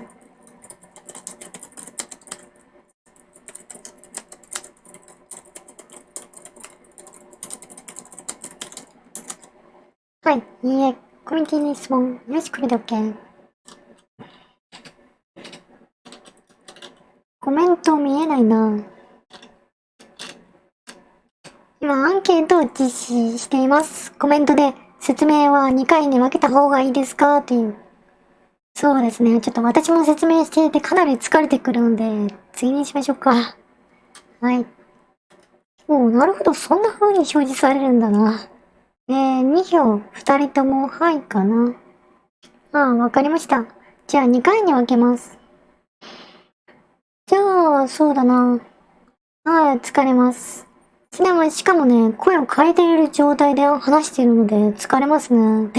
はい。いいえ、コミュニティに質問。よし、これで OK。コメント見えないな。今、アンケートを実施しています。コメントで、説明は2回に分けた方がいいですかっていう。そうですね。ちょっと私も説明していてかなり疲れてくるので、次にしましょうか。はい。なるほど。そんな風に表示されるんだな。2票、2人とも、はいかな。わかりました。じゃあ2回に分けます。じゃあ、そうだな。疲れます。しかもね、声を変えている状態で話しているので疲れますね。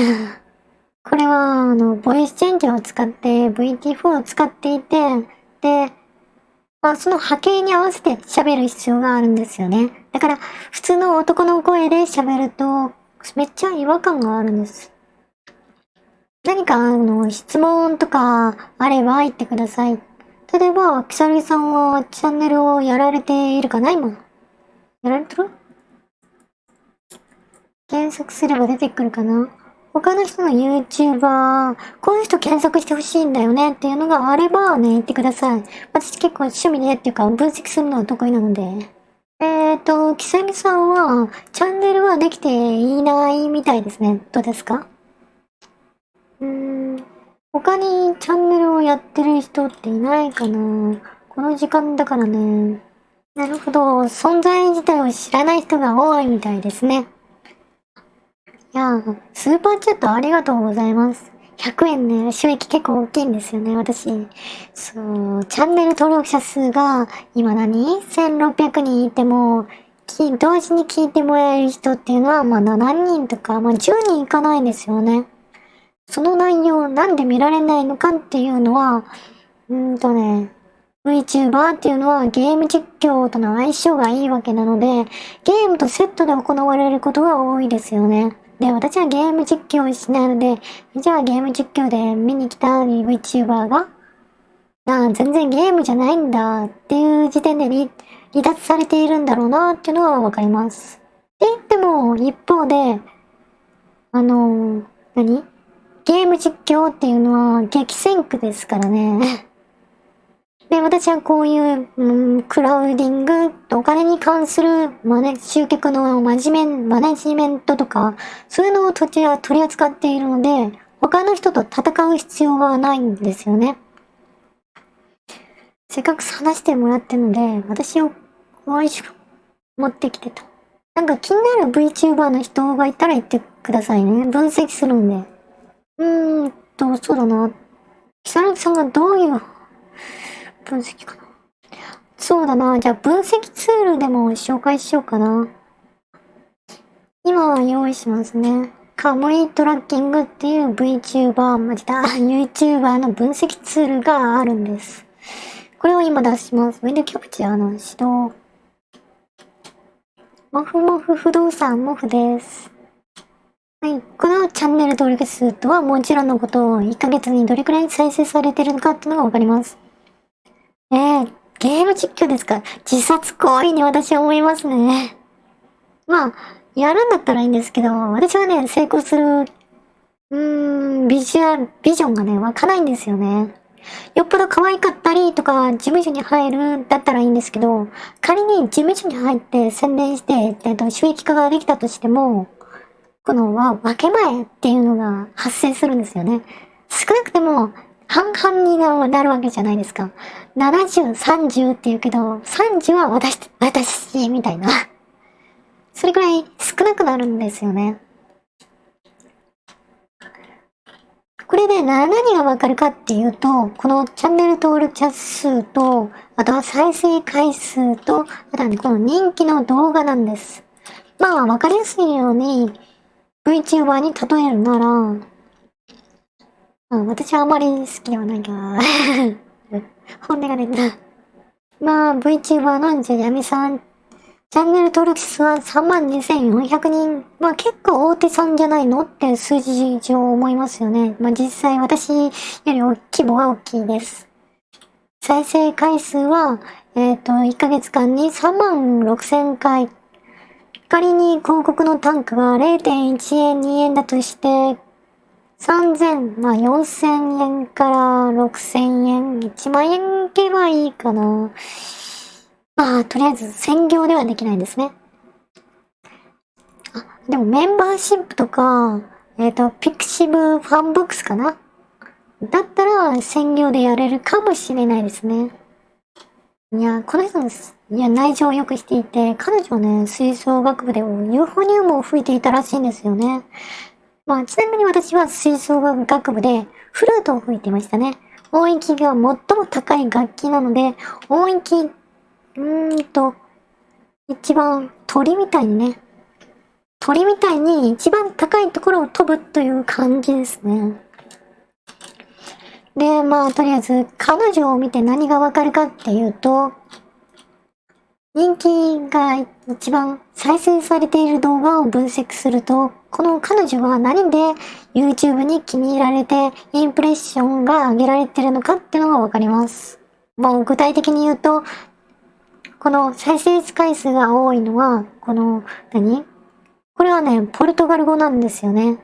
これは、ボイスチェンジャーを使って VT4 を使っていて、で、その波形に合わせて喋る必要があるんですよね。だから、普通の男の声で喋ると、めっちゃ違和感があるんです。何か、質問とかあれば言ってください。例えば、キサリさんはチャンネルをやられているかな今。やられてる？検索すれば出てくるかな。他の人の YouTuber、こういう人検索してほしいんだよねっていうのがあればね、言ってください。私結構趣味でっていうか分析するのは得意なので。キサミさんは、チャンネルはできていないみたいですね。どうですか？他にチャンネルをやってる人っていないかな？この時間だからね。なるほど。存在自体を知らない人が多いみたいですね。いやー、スーパーチャットありがとうございます。100円ね、収益結構大きいんですよね、私。そう、チャンネル登録者数が今1600人いても、同時に聞いてもらえる人っていうのは、何人とか、10人いかないんですよね。その内容なんで見られないのかっていうのは、VTuber っていうのはゲーム実況との相性がいいわけなので、ゲームとセットで行われることが多いですよね。で、私はゲーム実況をしないので、じゃあゲーム実況で見に来た VTuber が、全然ゲームじゃないんだっていう時点で離脱されているんだろうなっていうのはわかります。で、でも、一方で、ゲーム実況っていうのは激戦区ですからね。で、私はこういう、クラウディングとお金に関する集客のマネジメントとか、そういうのを取り扱っているので、他の人と戦う必要はないんですよね。せっかく話してもらってるので、私を持ってきてた。なんか気になる VTuber の人がいたら言ってくださいね。分析するんで。そうだな。木更木さんがどういう分析かな。そうだな。じゃあ分析ツールでも紹介しようかな。今用意しますね。カモリトラッキングっていう VTuber、YouTuber の分析ツールがあるんです。これを今出します。ウィンドウキャプチャーの指導。もふもふ不動産もふです。はい。このチャンネル登録数とはもちろんのこと、1ヶ月にどれくらい再生されてるのかっていうのがわかります。ゲーム実況ですか？自殺行為に私は思いますね。まあ、やるんだったらいいんですけど、私はね、成功する、ビジョンがね、湧かないんですよね。よっぽど可愛かったりとか、事務所に入るだったらいいんですけど、仮に事務所に入って宣伝して、収益化ができたとしても、この分け前っていうのが発生するんですよね。少なくても半々になるわけじゃないですか。70、30って言うけど、30は私、みたいな。それくらい少なくなるんですよね。これで何がわかるかっていうと、このチャンネル登録者数と、あとは再生回数と、あとはね、この人気の動画なんです。まあ、わかりやすいように、VTuber に例えるなら、私はあまり好きではないが、本音が出た。まあ、VTuber のじゃやみさん、チャンネル登録者数は32,400人。まあ結構大手さんじゃないのって数字上思いますよね。まあ実際私より規模が大きいです。再生回数は、1ヶ月間に36,000回。仮に広告の単価が0.1円、2円だとして、4,000円から6,000円、1万円いけばいいかな。まあ、とりあえず専業ではできないんですね。でもメンバーシップとか、ピクシブファンボックスかなだったら専業でやれるかもしれないですね。いや、この人です。いや、内情をよくしていて、彼女はね、吹奏楽部でユーフォニウムを吹いていたらしいんですよね。まあ、ちなみに私は吹奏楽部でフルートを吹いてましたね。音域が最も高い楽器なので、音域、一番鳥みたいに一番高いところを飛ぶという感じですね。で、まあ、とりあえず、彼女を見て何がわかるかっていうと、人気が一番再生されている動画を分析すると、この彼女は何で YouTube に気に入られて、インプレッションが上げられているのかっていうのがわかります。まあ、具体的に言うと、この再生回数が多いのは、これはね、ポルトガル語なんですよね。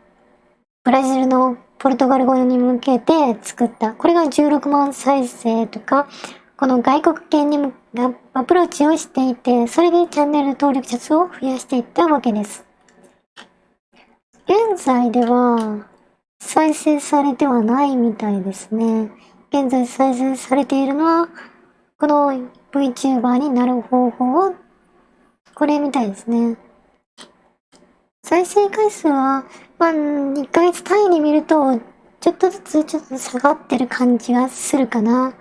ブラジルのポルトガル語に向けて作った。これが16万再生とか、この外国系にもアプローチをしていて、それでチャンネル登録者数を増やしていったわけです。現在では再生されてはないみたいですね。現在再生されているのは、この VTuber になる方法を、これみたいですね。再生回数は、1ヶ月単位で見ると、ちょっとずつ下がってる感じがするかな。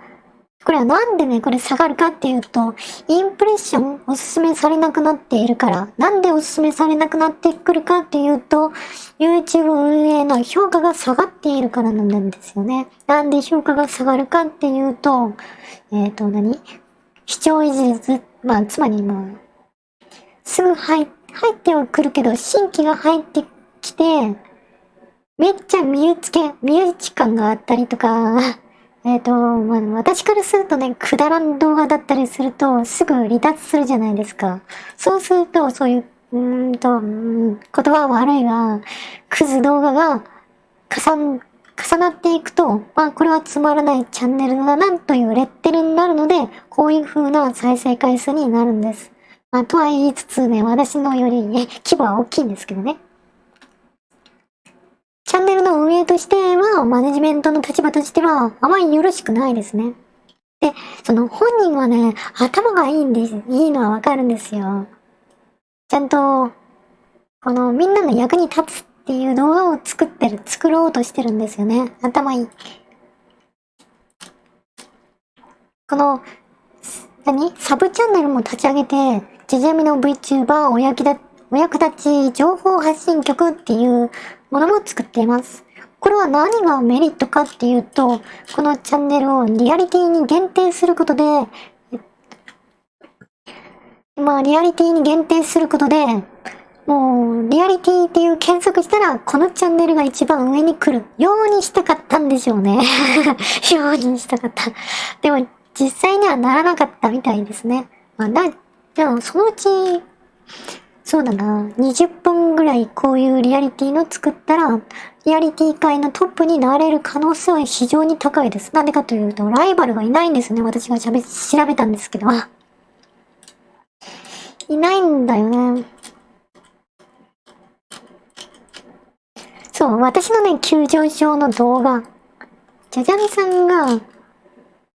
これはなんでね、これ下がるかっていうと、インプレッションおすすめされなくなっているから。なんでおすすめされなくなってくるかっていうと、YouTube 運営の評価が下がっているからなんですよね。なんで評価が下がるかっていうと、視聴維持率、つまりすぐ入ってはくるけど、新規が入ってきて、めっちゃ身内感があったりとか、私からするとね、くだらん動画だったりすると、すぐ離脱するじゃないですか。そうすると、そういう、言葉悪いが、クズ動画が重なっていくと、これはつまらないチャンネルだな、というレッテルになるので、こういう風な再生回数になるんです。とは言いつつね、私のより、規模は大きいんですけどね。チャンネルの運営としては、マネジメントの立場としては、あまりよろしくないですね。で、その本人はね、頭がいいのはわかるんですよ。ちゃんと、このみんなの役に立つっていう動画を作ろうとしてるんですよね。頭いい。この、サブチャンネルも立ち上げて、ジャジャミの VTuber お役立ち情報発信局っていうものも作っています。これは何がメリットかっていうと、このチャンネルをリアリティに限定することで、リアリティに限定することで、もう、リアリティっていう検索したら、このチャンネルが一番上に来るようにしたかったんでしょうね。ようにしたかった。でも、実際にはならなかったみたいですね。でも、そのうち、そうだな、20本ぐらいこういうリアリティの作ったら、リアリティ界のトップになれる可能性は非常に高いです。なんでかというと、ライバルがいないんですね。私が調べたんですけど。いないんだよね。そう、私のね、急上昇の動画、じゃじゃみさんが、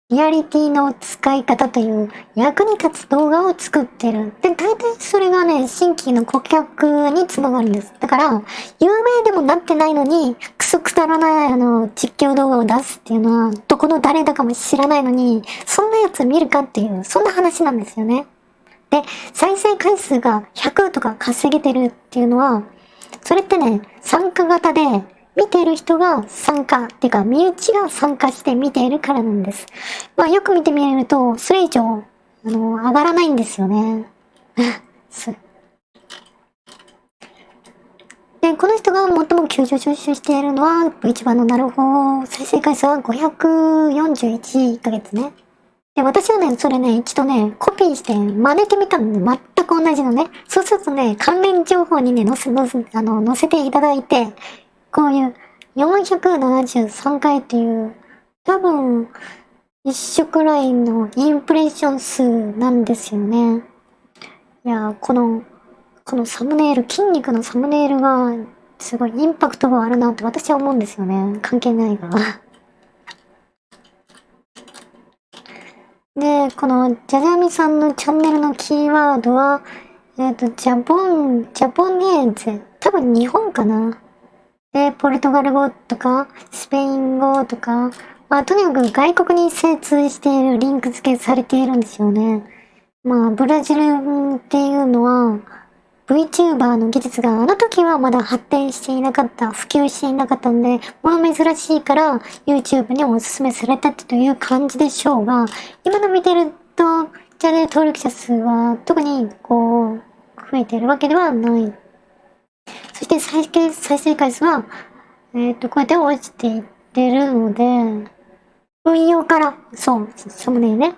リアリティの使い方という役に立つ動画を作ってる。で、大体それがね、新規の顧客につながるんです。だから、有名でもなってないのに、クソくだらない実況動画を出すっていうのは、どこの誰だかも知らないのに、そんなやつ見るかっていう、そんな話なんですよね。で、再生回数が100とか稼げてるっていうのは、それってね、参加型で、見てる人が参加、っていうか、身内が参加して見ているからなんです。よく見てみると、それ以上、上がらないんですよね。で、この人が最も急上昇しているのは、一番のなるほど、再生回数は541ヶ月ね。で、私はね、それね、一度ね、コピーして真似てみたので、全く同じのね。そうするとね、関連情報にね、載せていただいて、こういう473回っていう、多分、一緒くらいのインプレッション数なんですよね。いや、このサムネイル、筋肉のサムネイルが、すごいインパクトがあるなって私は思うんですよね。関係ないが。で、このジャジャミさんのチャンネルのキーワードは、ジャポネーゼ。多分日本かな。で、ポルトガル語とか、スペイン語とか、とにかく外国に精通しているリンク付けされているんですよね。ブラジルっていうのは、VTuber の技術があの時はまだ発展していなかった、普及していなかったんで、物珍しいから YouTube におすすめされたという感じでしょうが、今の見てると、チャンネル登録者数は特にこう、増えているわけではない。そして再生回数は、こうやって落ちていってるので、運用から、そう、サムネイルね。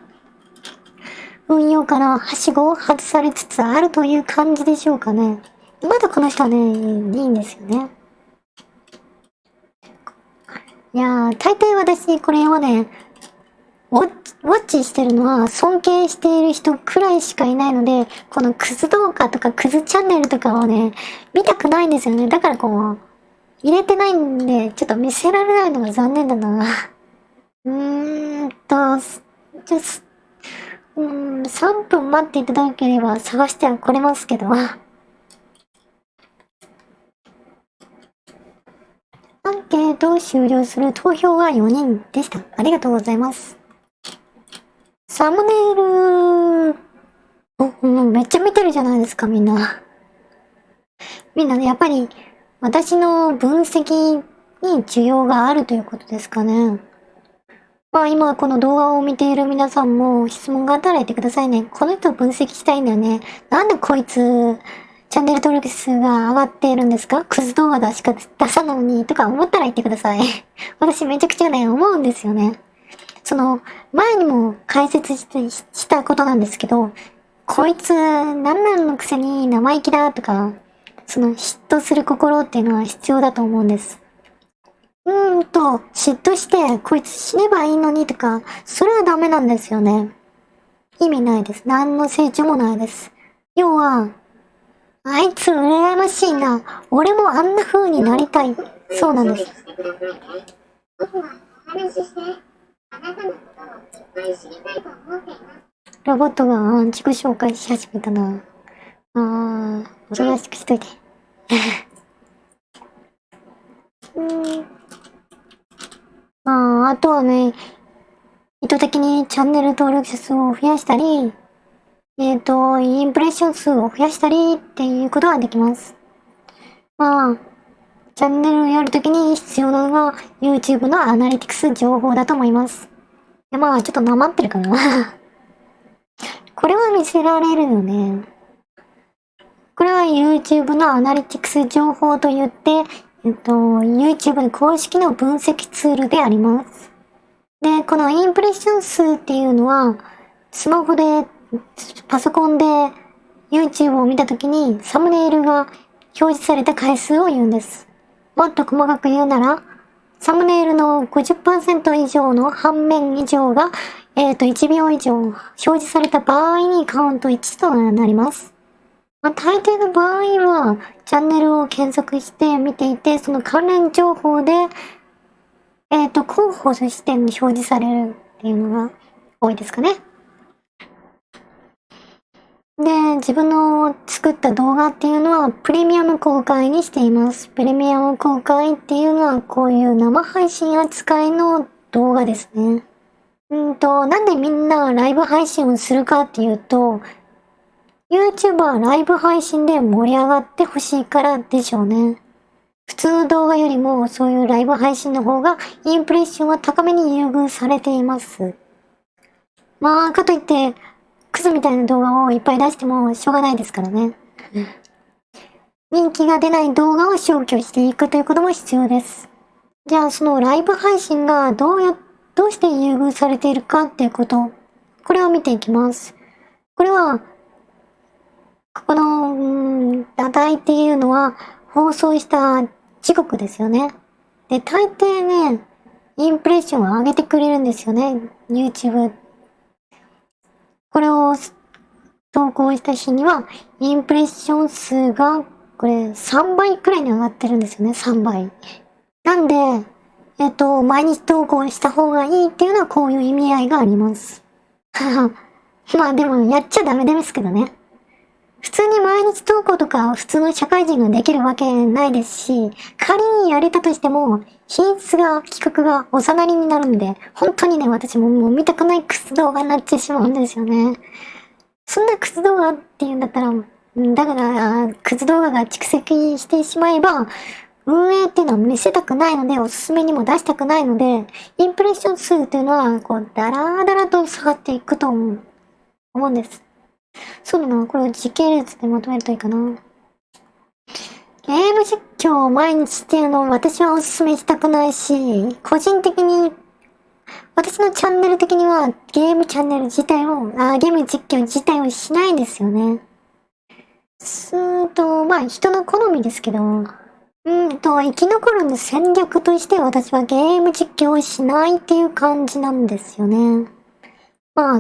運用からはしごを外されつつあるという感じでしょうかね。まだこの人はね、いいんですよね。いやー、大抵私これをね、ウォッチしてるのは尊敬している人くらいしかいないので、このクズ動画とかクズチャンネルとかをね、見たくないんですよね。だからこう、入れてないんで、ちょっと見せられないのが残念だな。じゃ3分待っていただければ探しては来れますけど。アンケートを終了する投票は4人でした。ありがとうございます。サムネイル、めっちゃ見てるじゃないですか、みんな。みんなね、やっぱり私の分析に需要があるということですかね。今この動画を見ている皆さんも質問があったら言ってくださいね。この人を分析したいんだよね。なんでこいつ、チャンネル登録数が上がっているんですか？クズ動画しか出さないのにとか思ったら言ってください。私めちゃくちゃね、思うんですよね。前にも解説したことなんですけど、こいつ、なんなんのくせに生意気だとか、嫉妬する心っていうのは必要だと思うんです。嫉妬して、こいつ死ねばいいのにとか、それはダメなんですよね。意味ないです。何の成長もないです。要は、あいつ羨ましいな。俺もあんな風になりたい。そうなんです。ロボットが自己紹介し始めたな。おとなしくしといて。あとはね、意図的にチャンネル登録者数を増やしたり、インプレッション数を増やしたりっていうことができます。チャンネルをやるときに必要なのが YouTube のアナリティクス情報だと思います。ちょっとなまってるかな。これは見せられるよね。これは YouTube のアナリティクス情報と言って、YouTube の公式の分析ツールであります。で、このインプレッション数っていうのは、スマホで、パソコンで YouTube を見たときにサムネイルが表示された回数を言うんです。もっと細かく言うなら、サムネイルの 50% 以上の半面以上が、1秒以上表示された場合にカウント1となります。大抵の場合は、チャンネルを検索して見ていて、その関連情報で、候補として表示されるっていうのが多いですかね。で、自分の作った動画っていうのはプレミアム公開にしています。プレミアム公開っていうのはこういう生配信扱いの動画ですね。なんでみんなライブ配信をするかっていうと、YouTuber はライブ配信で盛り上がってほしいからでしょうね。普通の動画よりもそういうライブ配信の方がインプレッションは高めに優遇されています。かといって、クズみたいな動画をいっぱい出してもしょうがないですからね。人気が出ない動画を消去していくということも必要です。じゃあそのライブ配信がどうして優遇されているかっていうこと、これを見ていきます。これは、ここの、値っていうのは放送した時刻ですよね。で、大抵ね、インプレッションを上げてくれるんですよね、YouTube。これを投稿した日には、インプレッション数が、これ3倍くらいに上がってるんですよね、3倍。なんで、毎日投稿した方がいいっていうのはこういう意味合いがあります。でもやっちゃダメですけどね。普通に毎日投稿とか普通の社会人ができるわけないですし、仮にやれたとしても、品質が、企画がおざなりになるんで、本当にね、私ももう見たくないクソ動画になってしまうんですよね。そんなクズ動画っていうんだったら、だから、クズ動画が蓄積してしまえば、運営っていうのは見せたくないので、おすすめにも出したくないので、インプレッション数っていうのは、こう、だらだらと下がっていくと思うんです。そうだな、これを時系列でまとめるといいかな。ゲーム実況を毎日っていうのを私はおすすめしたくないし、個人的に私のチャンネル的にはゲームチャンネル自体を、ゲーム実況自体をしないんですよね。人の好みですけど、生き残るの戦略として私はゲーム実況をしないっていう感じなんですよね。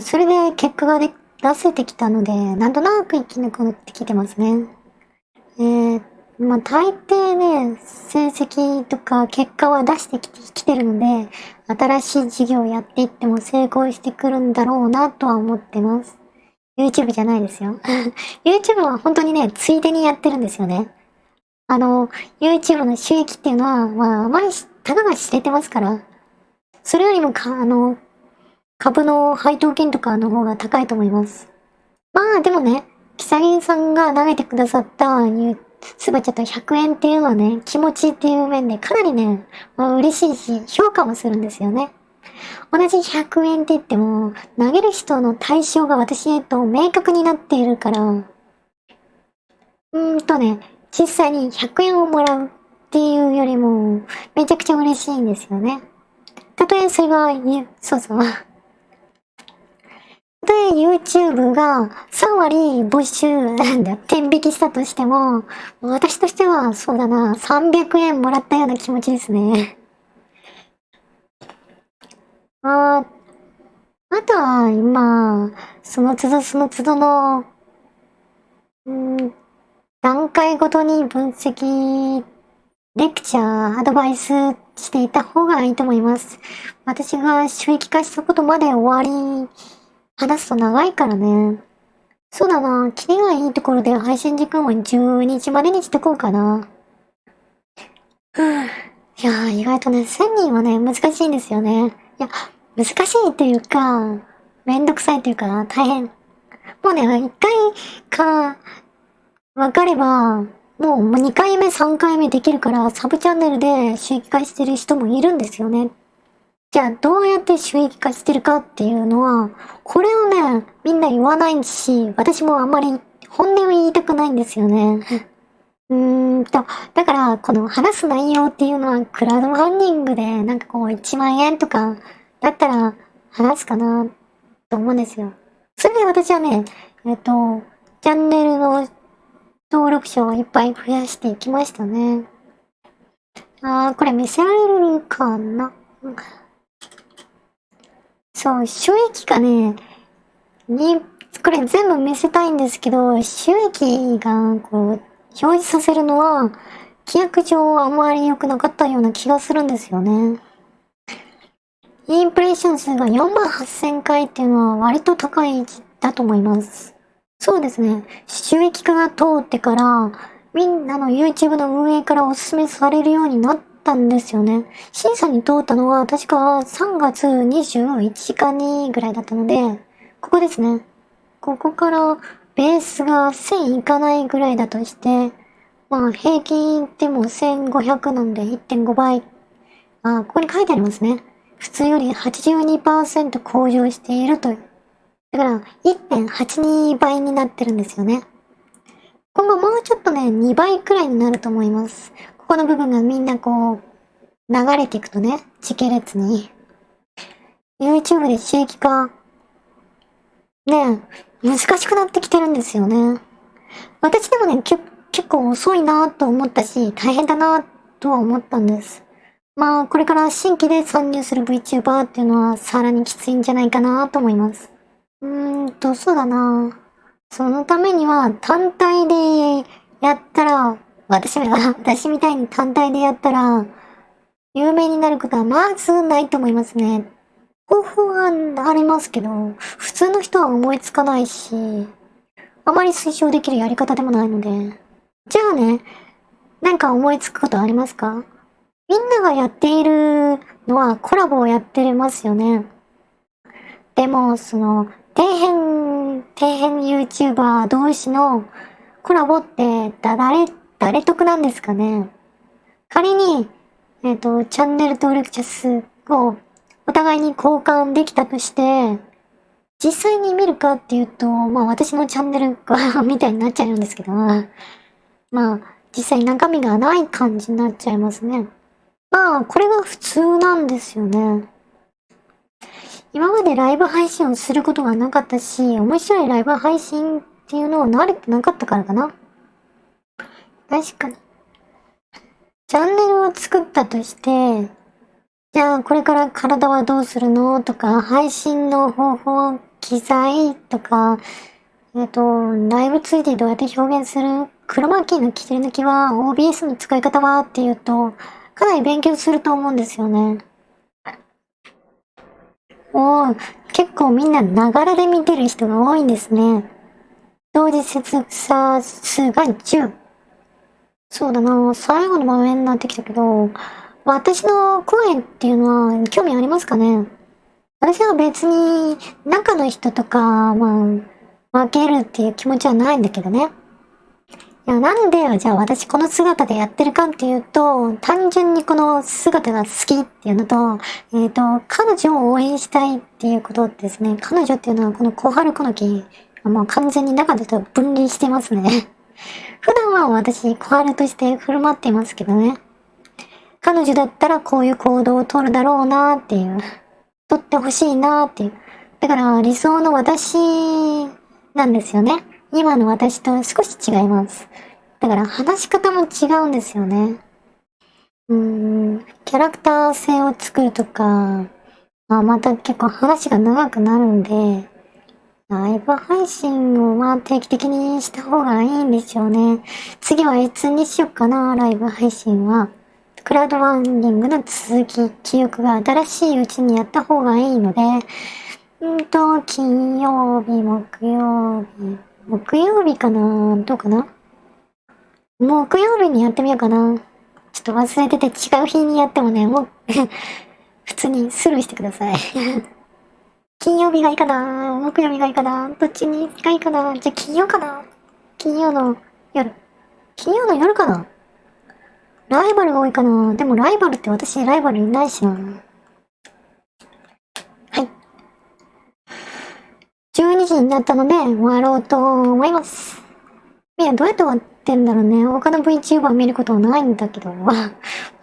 それで結果が出せてきたので、なんとなく生き残ってきてますね。大抵ね、成績とか結果は出してきてるので、新しい事業をやっていっても成功してくるんだろうなとは思ってます。YouTube じゃないですよ。YouTube は本当にね、ついでにやってるんですよね。YouTube の収益っていうのは、あまりたかが知れてますから、それよりも株の配当金とかの方が高いと思います。でもね、キサギンさんが投げてくださったすばちゃった100円っていうのはね、気持ちっていう面でかなりね、嬉しいし、評価もするんですよね。同じ100円って言っても、投げる人の対象が私へと明確になっているから、実際に100円をもらうっていうよりも、めちゃくちゃ嬉しいんですよね。たとえそれが、そうそう。たとえ YouTube が3割没収、天引きしたとしても、私としては、そうだな、300円もらったような気持ちですね。あとは、その都度その都度の、段階ごとに分析、レクチャー、アドバイスしていた方がいいと思います。私が収益化したことまで終わり、話すと長いからね。そうだな。キリがいいところで配信時間は10日までにしてこうかな。ふぅ。いやー、意外とね、1000人はね、難しいんですよね。いや、難しいというか、めんどくさいというか、大変。もうね、1回か、わかれば、もう2回目、3回目できるから、サブチャンネルで収益化してる人もいるんですよね。じゃあ、どうやって収益化してるかっていうのは、これをね、みんな言わないし、私もあんまり本音を言いたくないんですよね。だから、この話す内容っていうのは、クラウドファンディングで、なんかこう、1万円とか、だったら、話すかな、と思うんですよ。それで私はね、チャンネルの登録者をいっぱい増やしていきましたね。これ見せられるかな。そう、収益がね、これ全部見せたいんですけど、収益がこう、表示させるのは、規約上あまり良くなかったような気がするんですよね。インプレッション数が48,000回っていうのは割と高いだと思います。そうですね。収益化が通ってから、みんなの YouTube の運営からお勧めされるようになったんですよね。審査に通ったのは確か3月21日かにぐらいだったので、ここですね。ここからベースが1000いかないぐらいだとして、まあ平均でも1500なんで1.5倍。ここに書いてありますね。普通より82%向上しているという。だから1.82倍になってるんですよね。今後もうちょっとね、2倍くらいになると思います。ここの部分がみんなこう、流れていくとね、時系列に。YouTube で収益化、ね、難しくなってきてるんですよね。私でもね、結構遅いなと思ったし、大変だなとは思ったんです。まあ、これから新規で参入する VTuber っていうのはさらにきついんじゃないかなと思います。そうだな。そのためには単体でやったら、私みたいに単体でやったら、有名になることはまずないと思いますね。方法はありますけど、普通の人は思いつかないし、あまり推奨できるやり方でもないので。じゃあね、なんか思いつくことありますか？みんながやっているのはコラボをやってますよね。でも、底辺 YouTuber 同士のコラボって誰得なんですかね。仮に、チャンネル登録者数をお互いに交換できたとして、実際に見るかっていうと、まあ私のチャンネルがみたいになっちゃうんですけど、まあ実際中身がない感じになっちゃいますね。まあこれが普通なんですよね。今までライブ配信をすることがなかったし、面白いライブ配信っていうのを慣れてなかったからかな。確かに。チャンネルを作ったとして、じゃあこれから体はどうするのとか、配信の方法、機材とか、ライブついでどうやって表現するクロマキーの切り抜きは OBS の使い方はっていうと、かなり勉強すると思うんですよね。結構みんなながらで見てる人が多いんですね。同時接続者数が10。そうだな、最後の場面になってきたけど、私の声っていうのは興味ありますかね？私は別に中の人とか、分けるっていう気持ちはないんだけどね。いや、なんで、じゃあ私この姿でやってるかっていうと、単純にこの姿が好きっていうのと、彼女を応援したいっていうことですね。彼女っていうのはこの小春この木、もう完全に中でと分離してますね。普段は私、小春として振る舞っていますけどね。彼女だったらこういう行動を取るだろうなっていう。取ってほしいなっていう。だから理想の私なんですよね。今の私と少し違います。だから話し方も違うんですよね。キャラクター性を作るとか、また結構話が長くなるんで、ライブ配信を定期的にした方がいいんでしょうね。次はいつにしよっかな、ライブ配信は。クラウドファンディングの続き、記憶が新しいうちにやった方がいいので、金曜日、木曜日。木曜日かな？どうかな？木曜日にやってみようかな。ちょっと忘れてて違う日にやってもね、もう普通にスルーしてください。金曜日がいいかな？木曜日がいいかな？どっちにがいいかな？じゃあ金曜かな？金曜の夜。金曜の夜かな？ライバルが多いかな？でもライバルって私ライバルいないしな。はい。12時になったので終わろうと思います。いや、どうやって終わってんだろうね。他の VTuber 見ることはないんだけど。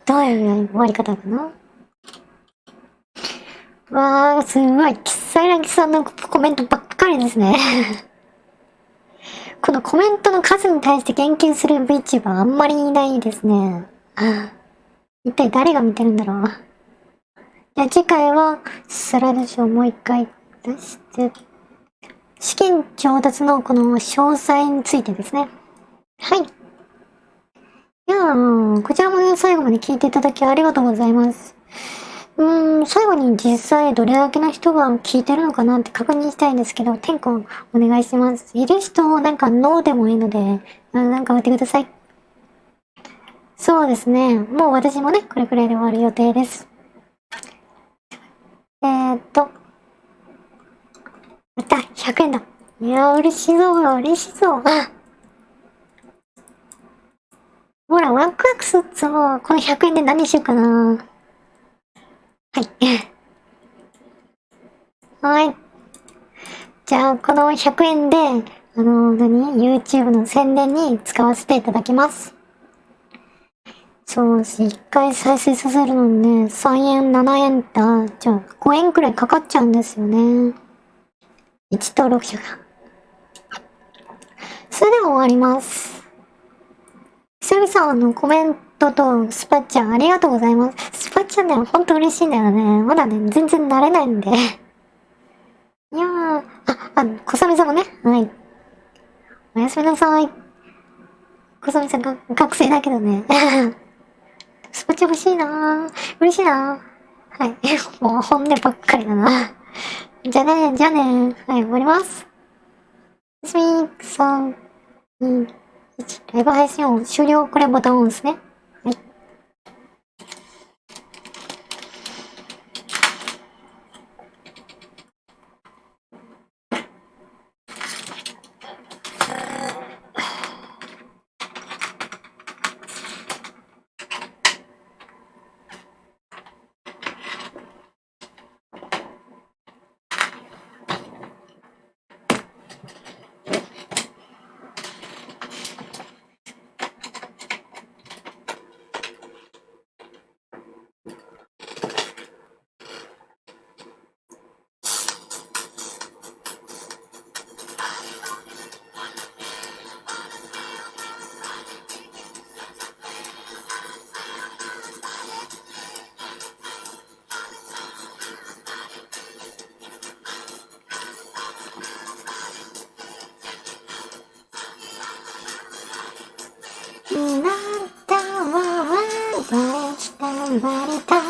どういう終わり方かな？わー、すごい。サイラキさんのコメントばっかりですね。このコメントの数に対して言及する VTuber あんまりいないですね。一体誰が見てるんだろう。じゃあ次回はスライドショーもう一回出して、資金調達のこの詳細についてですね。はい。いやー、こちらもね、最後まで聞いていただきありがとうございます。最後に実際どれだけの人が聞いてるのかなって確認したいんですけど、天候お願いします。いる人、なんかノーでもいいので、なんか待ってください。そうですね。もう私もね、これくらいで終わる予定です。やった、100円だ。いやー、嬉しいぞ、嬉しいぞ。ほら、ワクワクするぞ。この100円で何しようかな。はい。はい。じゃあ、この100円で、YouTube の宣伝に使わせていただきます。そうです。1回再生させるのにね、3円、7円だ。じゃあ、5円くらいかかっちゃうんですよね。1登録者が。それでは終わります。久々のコメントとスパッチャンありがとうございます。スパッチャンね、ほんと嬉しいんだよね。まだね、全然慣れないんで。いやー、小雨さんもね、はい。おやすみなさい。小雨さんが学生だけどね。スパチャ欲しいなぁ。嬉しいなぁ。はい。もう本音ばっかりだな。じゃあね、じゃあね。はい、終わります。おやすみ、3、2、1。ライブ配信を終了。これボタンを押すね。はい。なんだわわだしたわれた